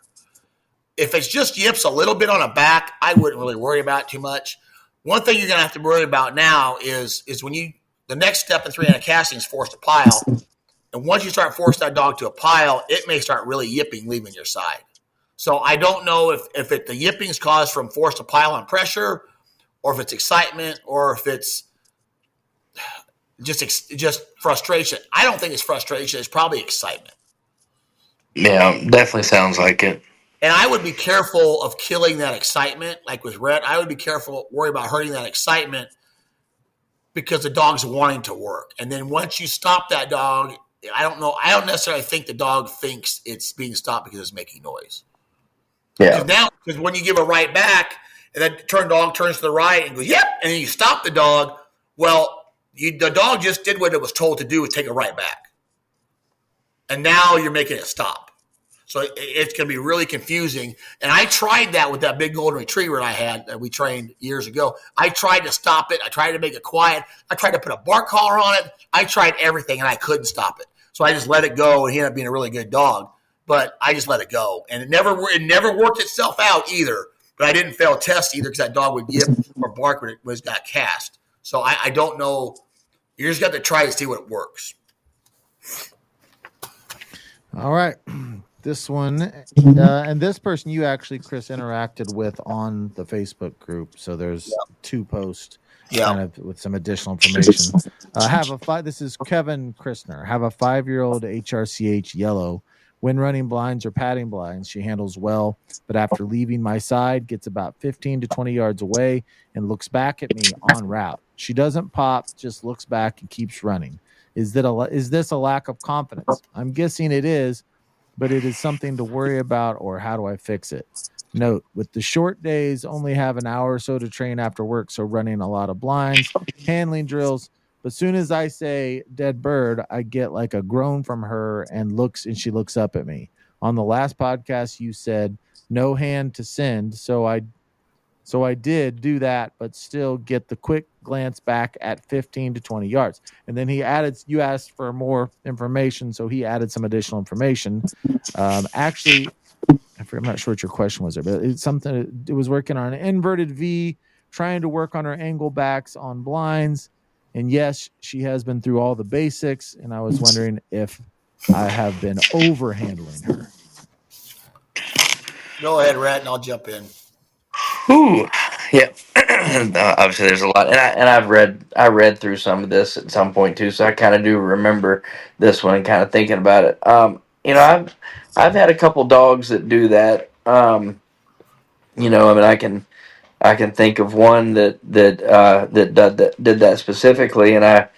If it's just yips a little bit on a back, I wouldn't really worry about it too much. One thing you're going to have to worry about now is when the next step in three-handed casting is force to pile. And once you start forcing that dog to a pile, it may start really yipping, leaving your side. So I don't know if the yipping is caused from force to pile on pressure, or if it's excitement, or if it's just frustration. I don't think it's frustration. It's probably excitement. Yeah, definitely sounds like it. And I would be careful of killing that excitement, like with Rhett. I would be careful, worry about hurting that excitement, because the dog's wanting to work. And then once you stop that dog, I don't know. I don't necessarily think the dog thinks it's being stopped because it's making noise. Yeah. Because when you give a right back, and then dog turns to the right and goes, yep, and then you stop the dog, well, the dog just did what it was told to do, was take a right back. And now you're making it stop. So it's going to be really confusing. And I tried that with that big golden retriever I had that we trained years ago. I tried to stop it. I tried to make it quiet. I tried to put a bark collar on it. I tried everything, and I couldn't stop it. So I just let it go, and he ended up being a really good dog. But I just let it go. And it never worked itself out either. But I didn't fail a test either, because that dog would yip or bark when it got cast. So I don't know. You just got to try to see what works. All right. This one, and this person you actually, Chris, interacted with on the Facebook group. So there's two posts kind of with some additional information. This is Kevin Christner. Have a 5-year-old HRCH yellow When running blinds or padding blinds, she handles well, but after leaving my side, gets about 15 to 20 yards away and looks back at me en route. She doesn't pop, just looks back and keeps running. Is this a lack of confidence? I'm guessing it is, but it is something to worry about, or how do I fix it? Note, with the short days, only have an hour or so to train after work, so running a lot of blinds, handling drills. But soon as I say dead bird, I get like a groan from her and she looks up at me. On the last podcast, you said no hand to send, so I did do that, but still get the quick glance back at 15 to 20 yards. And then you asked for more information, so he added some additional information. Actually, I'm not sure what your question was there, but it's something. It was working on an inverted V, trying to work on her angle backs on blinds. And yes, she has been through all the basics. And I was wondering if I have been overhandling her. Go ahead, Rhett, and I'll jump in. Ooh, yeah. Obviously, there's a lot, and I read through some of this at some point too, so I kind of do remember this one and kind of thinking about it. I've had a couple dogs that do that. I mean, I can think of one that did that specifically, and I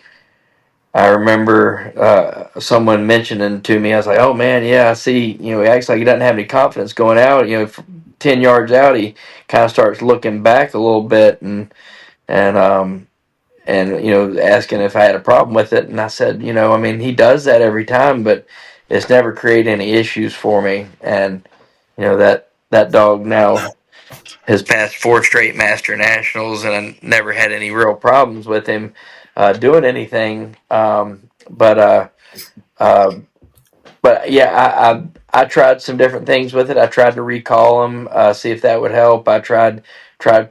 remember someone mentioning to me, I was like, oh man, yeah, I see, he acts like he doesn't have any confidence going out. 10 yards out, he kind of starts looking back a little bit and asking if I had a problem with it. And I said, I mean, he does that every time, but it's never created any issues for me. And, that dog now has passed 4 straight Master Nationals, and I never had any real problems with him doing anything. But yeah, I tried some different things with it. I tried to recall him, see if that would help. I tried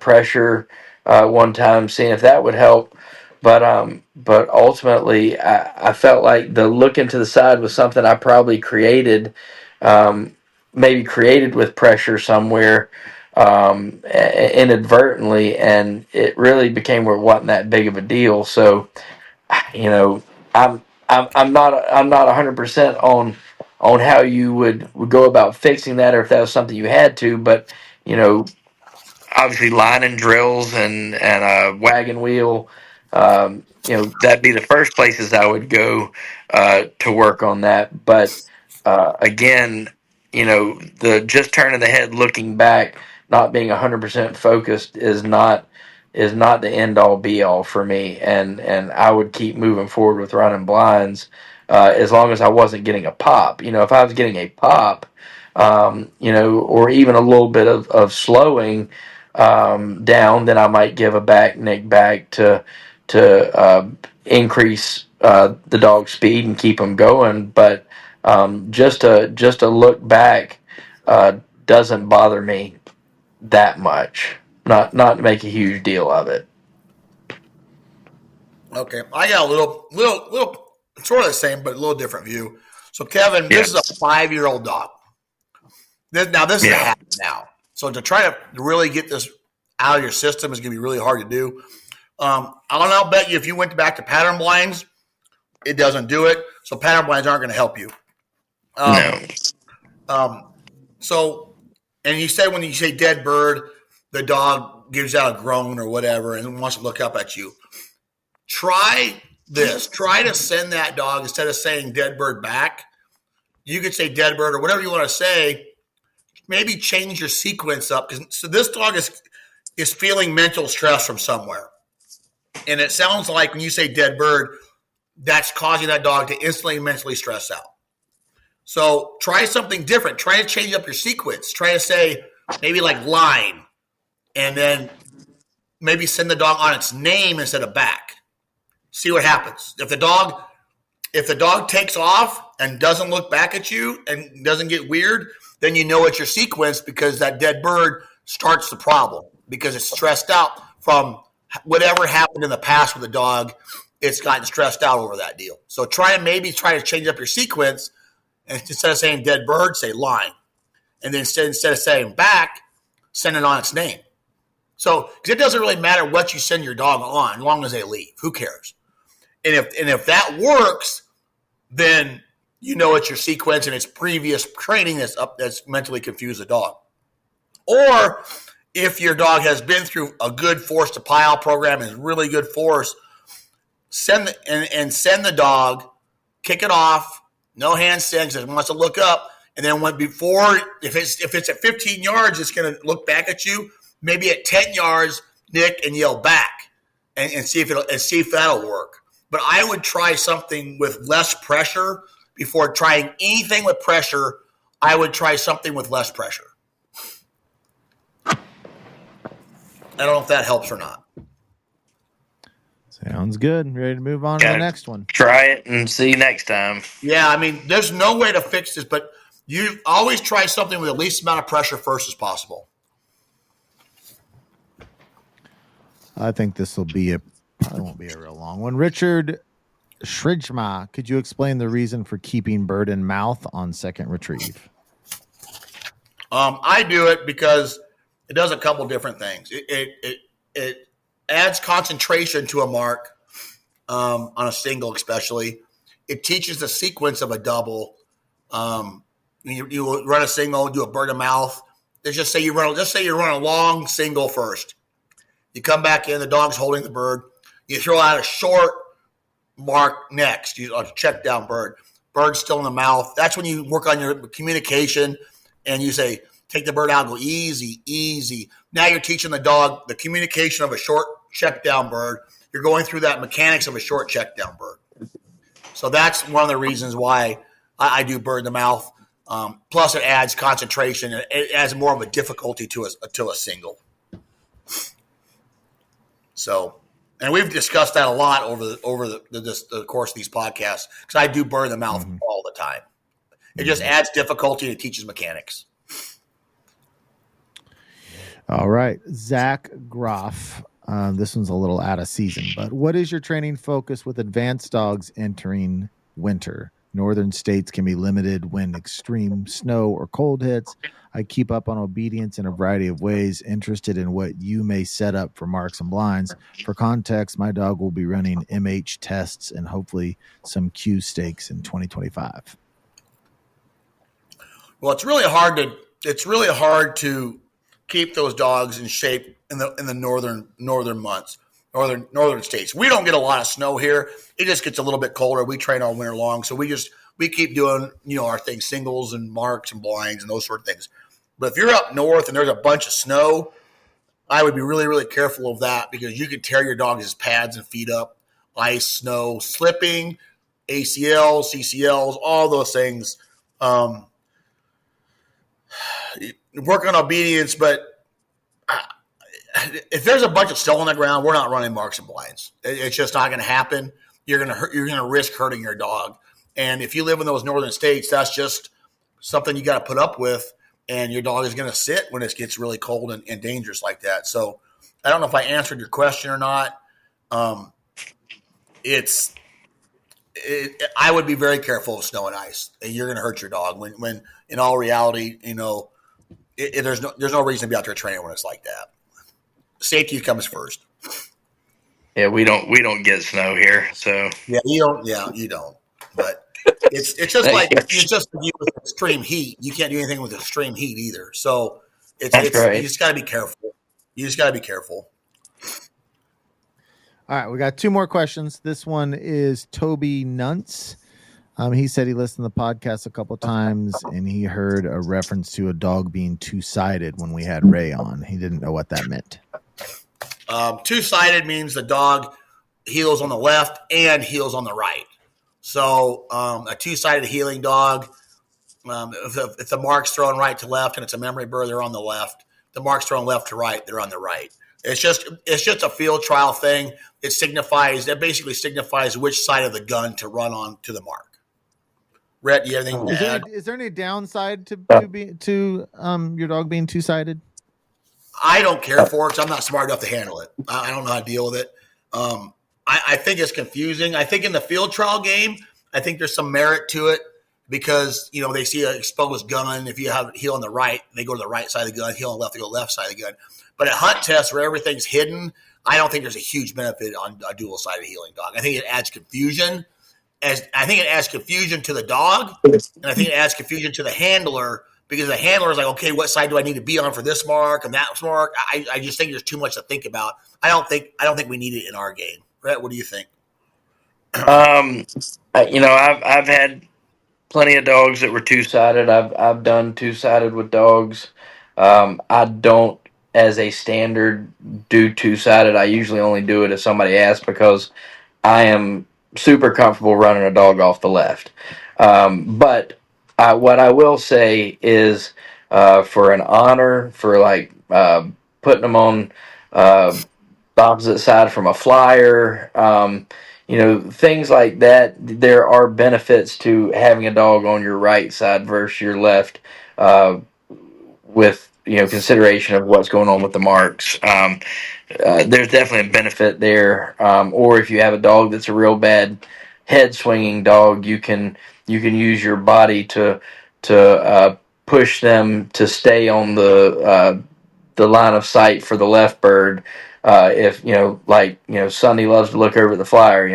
pressure one time, seeing if that would help. But ultimately, I felt like the looking to the side was something I probably created, maybe created with pressure somewhere inadvertently, and it really became where it wasn't that big of a deal. So, I'm I'm not 100% on how you would go about fixing that, or if that was something you had to. But you know, obviously lining drills and a wagon wheel, that'd be the first places I would go to work on that. But again, the just turning the head, looking back, not being 100% focused is not the end all be all for me. And I would keep moving forward with running blinds as long as I wasn't getting a pop. If I was getting a pop, or even a little bit of slowing down, then I might give a back nick back to increase the dog's speed and keep them going. But just to look back doesn't bother me that much. Not to make a huge deal of it. Okay, I got a little sort of the same, but a little different view. So, Kevin, this is a 5-year-old dog. This is a habit now. So to try to really get this out of your system is going to be really hard to do. I'll bet you if you went back to pattern blinds, it doesn't do it. So pattern blinds aren't going to help you. So, and you said when you say dead bird, the dog gives out a groan or whatever and wants to look up at you. Try this. Try to send that dog, instead of saying dead bird back, you could say dead bird or whatever you want to say. Maybe change your sequence up. So this dog is feeling mental stress from somewhere. And it sounds like when you say dead bird, that's causing that dog to instantly mentally stress out. So try something different. Try to change up your sequence. Try to say maybe like line, and then maybe send the dog on its name instead of back. See what happens. If the dog takes off and doesn't look back at you and doesn't get weird, then you know it's your sequence, because that dead bird starts the problem because it's stressed out from whatever happened in the past with the dog. It's gotten stressed out over that deal. So try to change up your sequence, and instead of saying dead bird, say line. And then instead of saying back, send it on its name. So, because it doesn't really matter what you send your dog on, as long as they leave. Who cares? And if that works, then you know it's your sequence and it's previous training that's mentally confused the dog. Or if your dog has been through a good force to pile program and is really good force, send the dog, kick it off, no handstands, because it wants to look up, and then if it's at 15 yards, it's going to look back at you. Maybe at 10 yards, nick and yell back, and see if that'll work. But I would try something with less pressure before trying anything with pressure. I would try something with less pressure. I don't know if that helps or not. Sounds good. Ready to move on to the next one? Try it and see next time. Yeah, I mean, there's no way to fix this, but you always try something with the least amount of pressure first as possible. I think this will probably won't be a real long one. Richard Shrijma, could you explain the reason for keeping bird in mouth on second retrieve? I do it because it does a couple different things. It adds concentration to a mark on a single, especially. It teaches the sequence of a double. You run a single, do a bird in mouth. Just say you run a long single first. You come back in, the dog's holding the bird. You throw out a short mark next. A check down bird. Bird's still in the mouth. That's when you work on your communication and you say, take the bird out and go easy, easy. Now you're teaching the dog the communication of a short check down bird. You're going through that mechanics of a short check down bird. So that's one of the reasons why I do bird in the mouth. Plus it adds concentration. It adds more of a difficulty to a single. So, and we've discussed that a lot over the course of these podcasts because I do bird in the mouth all the time. It just adds difficulty and it teaches mechanics. All right. Zach Groff. This one's a little out of season, but what is your training focus with advanced dogs entering winter? Northern states can be limited when extreme snow or cold hits. I keep up on obedience in a variety of ways, interested in what you may set up for marks and blinds. For context, my dog will be running MH tests and hopefully some Q stakes in 2025. Well, it's really hard to keep those dogs in shape in the northern months, northern states. We don't get a lot of snow here. It just gets a little bit colder. We train all winter long, so we keep doing our things, singles and marks and blinds and those sort of things. But if you're up north and there's a bunch of snow, I would be really, really careful of that because you could tear your dog's pads and feet up. Ice, snow, slipping, ACLs, CCLs, all those things. Work on obedience, but if there's a bunch of snow on the ground, we're not running marks and blinds. It's just not going to happen. You're going to risk hurting your dog. And if you live in those northern states, that's just something you got to put up with. And your dog is going to sit when it gets really cold and dangerous like that. So I don't know if I answered your question or not. I would be very careful of snow and ice. You're going to hurt your dog when in all reality, there's no reason to be out there training when it's like that. Safety comes first. Yeah, we don't get snow here, so yeah, you don't. But it's just like with extreme heat. You can't do anything with extreme heat either. So it's right. You just got to be careful. All right, we got two more questions. This one is Toby Nuntz. He said he listened to the podcast a couple times and he heard a reference to a dog being two-sided when we had Ray on. He didn't know what that meant. Two-sided means the dog heels on the left and heels on the right. So a two-sided heeling dog, if the mark's thrown right to left and it's a memory bird, they're on the left. The mark's thrown left to right, they're on the right. It's just a field trial thing. That basically signifies which side of the gun to run on to the mark. Rhett, you have anything to add? Is there any downside to your dog being two-sided? I don't care for it because I'm not smart enough to handle it. I don't know how to deal with it. I think it's confusing. I think in the field trial game, I think there's some merit to it because, they see an exposed gun. If you have a heel on the right, they go to the right side of the gun. Heel on the left, they go to the left side of the gun. But at hunt tests where everything's hidden, I don't think there's a huge benefit on a dual-sided heeling dog. I think it adds confusion. I think it adds confusion to the dog, and I think it adds confusion to the handler because the handler is like, okay, what side do I need to be on for this mark and that mark? I just think there's too much to think about. I don't think we need it in our game. Rhett, what do you think? I've had plenty of dogs that were two-sided. I've done two-sided with dogs. I don't, as a standard, do two-sided. I usually only do it if somebody asks because I am super comfortable running a dog off the left. But what I will say is, for an honor, for like putting them on the opposite side from a flyer, things like that. There are benefits to having a dog on your right side versus your left, with consideration of what's going on with the marks. There's definitely a benefit there. Or if you have a dog that's a real bad head swinging dog, you can use your body to push them to stay on the line of sight for the left bird. If Sonny loves to look over the flyer.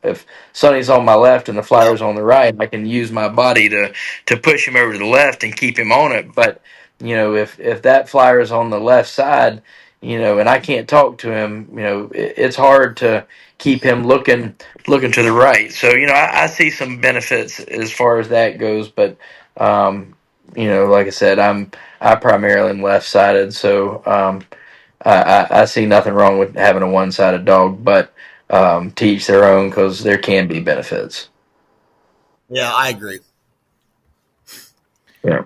If Sonny's on my left and the flyer's on the right, I can use my body to push him over to the left and keep him on it. But if that flyer is on the left side, and I can't talk to him, it's hard to keep him looking to the right. So I see some benefits as far as that goes. But like I said, I primarily am left sided, so. I see nothing wrong with having a one-sided dog, but to each their own because there can be benefits. Yeah, I agree. Yeah.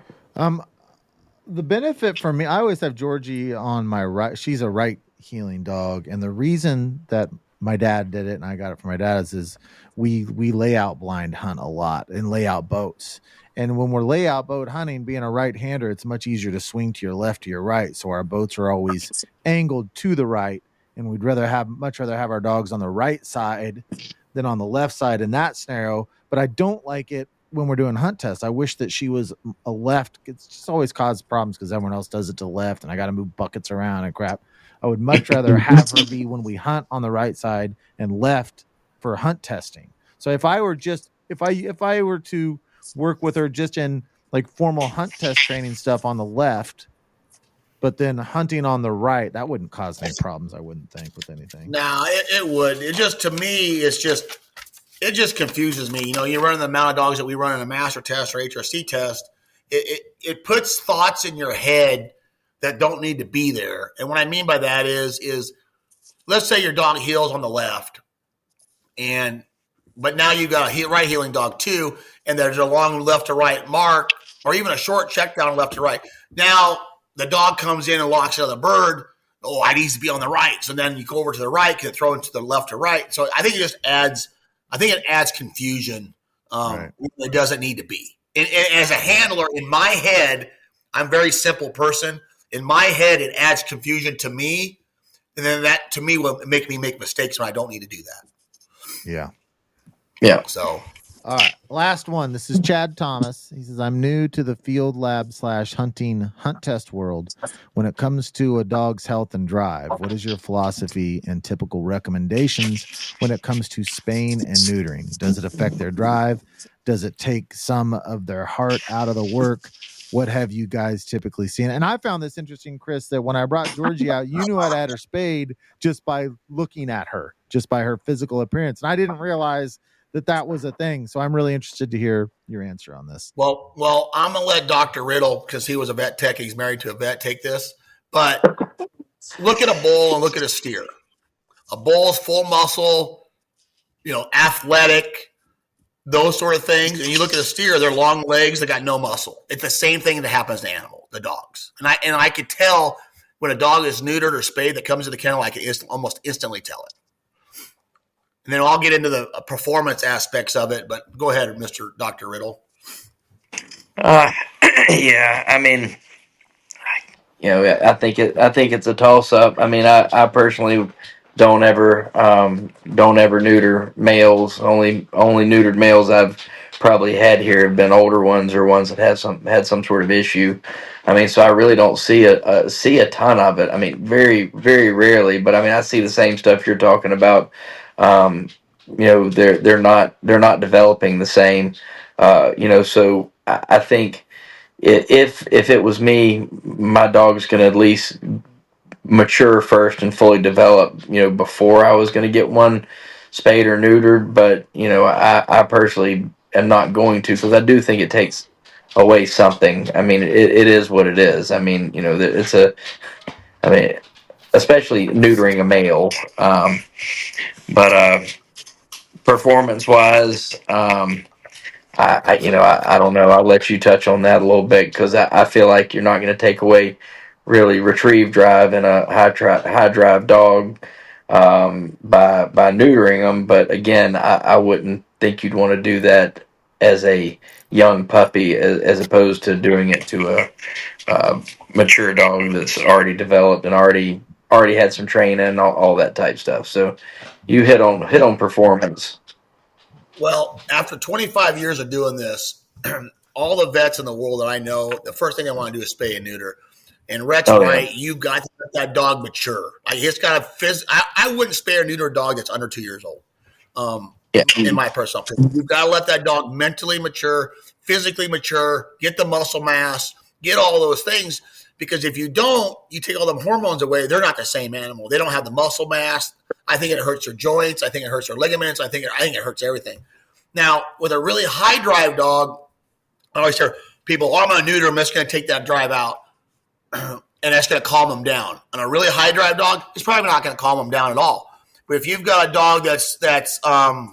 The benefit for me, I always have Georgie on my right. She's a right heeling dog, and the reason that my dad did it and I got it from my dad is we lay out blind hunt a lot and lay out boats. And when we're layout boat hunting, being a right-hander, it's much easier to swing to your left, to your right. So our boats are always angled to the right, and we'd much rather have our dogs on the right side than on the left side in that scenario. But I don't like it when we're doing hunt tests. I wish that she was a left. It's just always caused problems because everyone else does it to the left, and I got to move buckets around and crap. I would much rather have her be when we hunt on the right side and left for hunt testing. So if I were to work with her just in like formal hunt test training stuff on the left, but then hunting on the right, that wouldn't cause any problems, I wouldn't think, with anything. No, it would. It just, to me, it just confuses me. You run the amount of dogs that we run in a master test or HRC test, it puts thoughts in your head that don't need to be there. And what I mean by that is let's say your dog heels on the left, but now you've got a right heeling dog too, and there's a long left to right mark, or even a short check down left to right. Now the dog comes in and locks out the bird. Oh, I need to be on the right. So then you go over to the right, can throw into the left to right. So I think it adds confusion. Right. It doesn't need to be. And as a handler, in my head, I'm a very simple person. In my head, it adds confusion to me. And then that, to me, will make me make mistakes when I don't need to do that. Yeah. Yeah. So, all right. Last one. This is Chad Thomas. He says, I'm new to the field lab / hunting hunt test world. When it comes to a dog's health and drive, what is your philosophy and typical recommendations when it comes to spaying and neutering? Does it affect their drive? Does it take some of their heart out of the work? What have you guys typically seen? And I found this interesting, Chris, that when I brought Georgie out, you knew I'd had her spayed just by looking at her, just by her physical appearance. And I didn't realize that was a thing. So I'm really interested to hear your answer on this. Well, I'm going to let Dr. Riddle, because he was a vet tech, he's married to a vet, take this. But look at a bull and look at a steer. A bull is full muscle, athletic, those sort of things. And you look at a steer, they're long legs, they got no muscle. It's the same thing that happens to the dogs. And I could tell when a dog is neutered or spayed that comes to the kennel, I can almost instantly tell it. And then I'll get into the performance aspects of it, but go ahead, Mr. Dr. Riddle. Yeah, I mean, I think it's a toss up. I mean, I personally don't ever neuter males. Only neutered males I've probably had here have been older ones or ones that had some sort of issue. I mean, so I really don't see a ton of it. I mean, very, very rarely, but I mean, I see the same stuff you're talking about. they're not developing the same. So I think if it was me, my dog's going to at least mature first and fully develop, before I was going to get one spayed or neutered. But, I personally am not going to, because I do think it takes away something. I mean, it is what it is. I mean, especially neutering a male. But performance wise, I don't know. I'll let you touch on that a little bit, because I feel like you're not going to take away really retrieve drive in a high drive dog by neutering them. But again, I wouldn't think you'd want to do that as a young puppy, as opposed to doing it to a mature dog that's already developed and already had some training and all that type stuff. So you hit on performance. Well, after 25 years of doing this, all the vets in the world that I know, the first thing I want to do is spay and neuter. And Rhett's right. You've got to let that dog mature. It's got to I wouldn't spay or neuter a dog that's under 2 years old. In my personal opinion, you've got to let that dog mentally mature, physically mature, get the muscle mass, get all those things. Because if you don't, you take all them hormones away, they're not the same animal. They don't have the muscle mass. I think it hurts their joints. I think it hurts their ligaments. I think it hurts everything. Now, with a really high drive dog, I always hear people, I'm going to neuter them, that's going to take that drive out. And that's going to calm them down. On a really high drive dog, it's probably not going to calm them down at all. But if you've got a dog that's a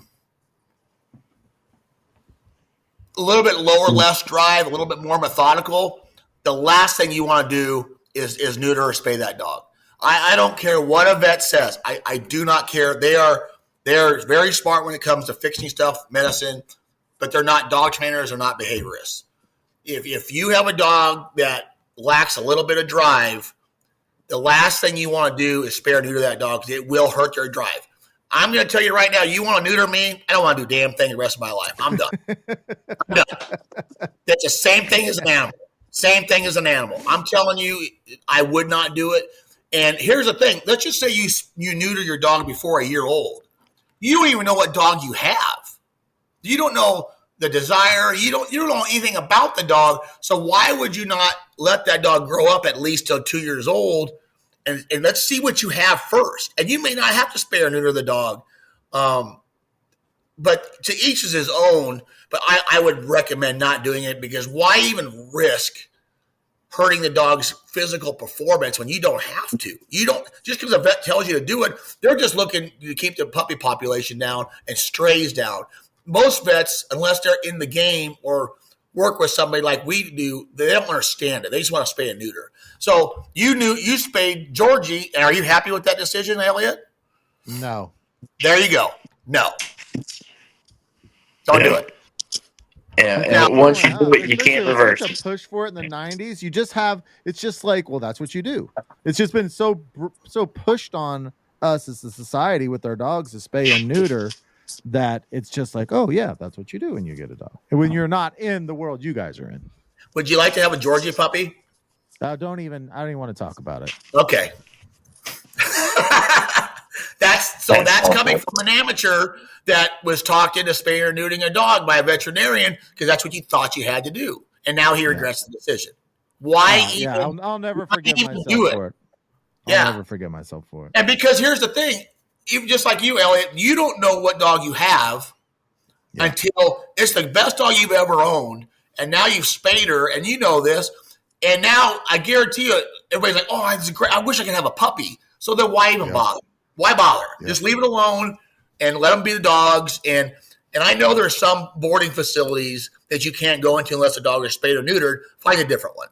little bit lower, less drive, a little bit more methodical, the last thing you want to do is neuter or spay that dog. I don't care what a vet says. I do not care. They're very smart when it comes to fixing stuff, medicine, but they're not dog trainers. They're not behaviorists. If you have a dog that lacks a little bit of drive, the last thing you want to do is spay or neuter that dog, because it will hurt their drive. I'm going to tell you right now, you want to neuter me? I don't want to do a damn thing the rest of my life. I'm done. I'm done. That's the same thing as an animal. Same thing as an animal. I'm telling you, I would not do it. And here's the thing. Let's just say you neuter your dog before a year old. You don't even know what dog you have. You don't know the desire. You don't know anything about the dog. So why would you not let that dog grow up at least till 2 years old? And let's see what you have first. And you may not have to spay or neuter the dog. But to each is his own. But I would recommend not doing it, because why even risk hurting the dog's physical performance when you don't have to? You don't, just because a vet tells you to do it, they're just looking to keep the puppy population down and strays down. Most vets, unless they're in the game or work with somebody like we do, they don't understand it. They just want to spay and neuter. So you spayed Georgie, and are you happy with that decision, Elliott? No. There you go. No. Don't do it. Yeah, and once you do it, you can't reverse it. Push for it in the 90s. You just have, it's just like, well, that's what you do. It's just been so pushed on us as a society with our dogs to spay and neuter that it's just like, oh yeah, that's what you do when you get a dog. And when you're not in the world you guys are in. Would you like to have a Georgie puppy? I don't even want to talk about it. Okay. That's coming from an amateur that was talked into spaying or neutering a dog by a veterinarian, because that's what you thought you had to do, and now he regrets the decision. Why even? I'll never forgive myself for it. I'll never forgive myself for it. And because here's the thing, even just like you, Elliott, you don't know what dog you have until it's the best dog you've ever owned, and now you've spayed her, and you know this, and now I guarantee you, everybody's like, "Oh, this is great. I wish I could have a puppy." So then, why even bother? Why bother? Yeah. Just leave it alone and let them be the dogs. And I know there's some boarding facilities that you can't go into unless the dog is spayed or neutered. Find a different one.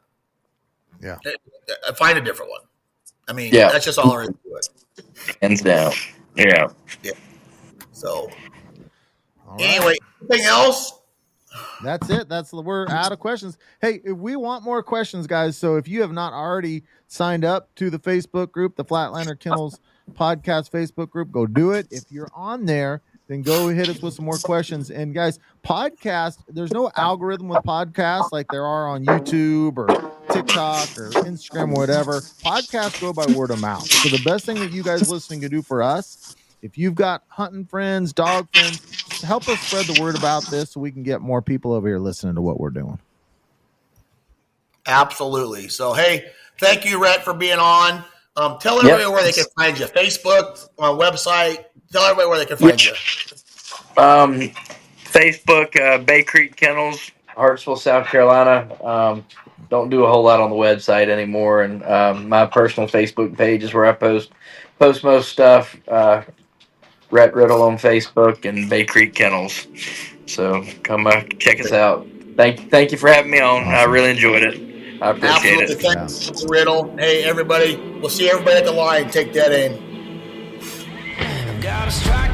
Yeah. Find a different one. I mean, that's just all there is to it. Hands down. Yeah. So, anyway, anything else? That's it. We're out of questions. Hey, if we want more questions, guys, so if you have not already signed up to the Facebook group, the Flatlander Kennels Podcast Facebook group, go do it. If you're on there, then go hit us with some more questions. And guys, podcast, there's no algorithm with podcasts like there are on YouTube or TikTok or Instagram or whatever. Podcasts go by word of mouth. So the best thing that you guys listening can do for us if you've got hunting friends, dog friends, just help us spread the word about this so we can get more people over here listening to what we're doing. Absolutely. So, hey, thank you, Rhett, for being on. Tell everybody where they can find you. Facebook, website. Tell everybody where they can find you. Facebook, Bay Creek Kennels, Hartsville, South Carolina. Don't do a whole lot on the website anymore, and my personal Facebook page is where I post most stuff. Rhett Riddle on Facebook and Bay Creek Kennels. So come check us out. Thank you for having me on. Awesome. I really enjoyed it. I appreciate Absolutely. it. Thanks, Mr. Riddle. Hey, everybody. We'll see everybody at the line. Take that in. Gotta strike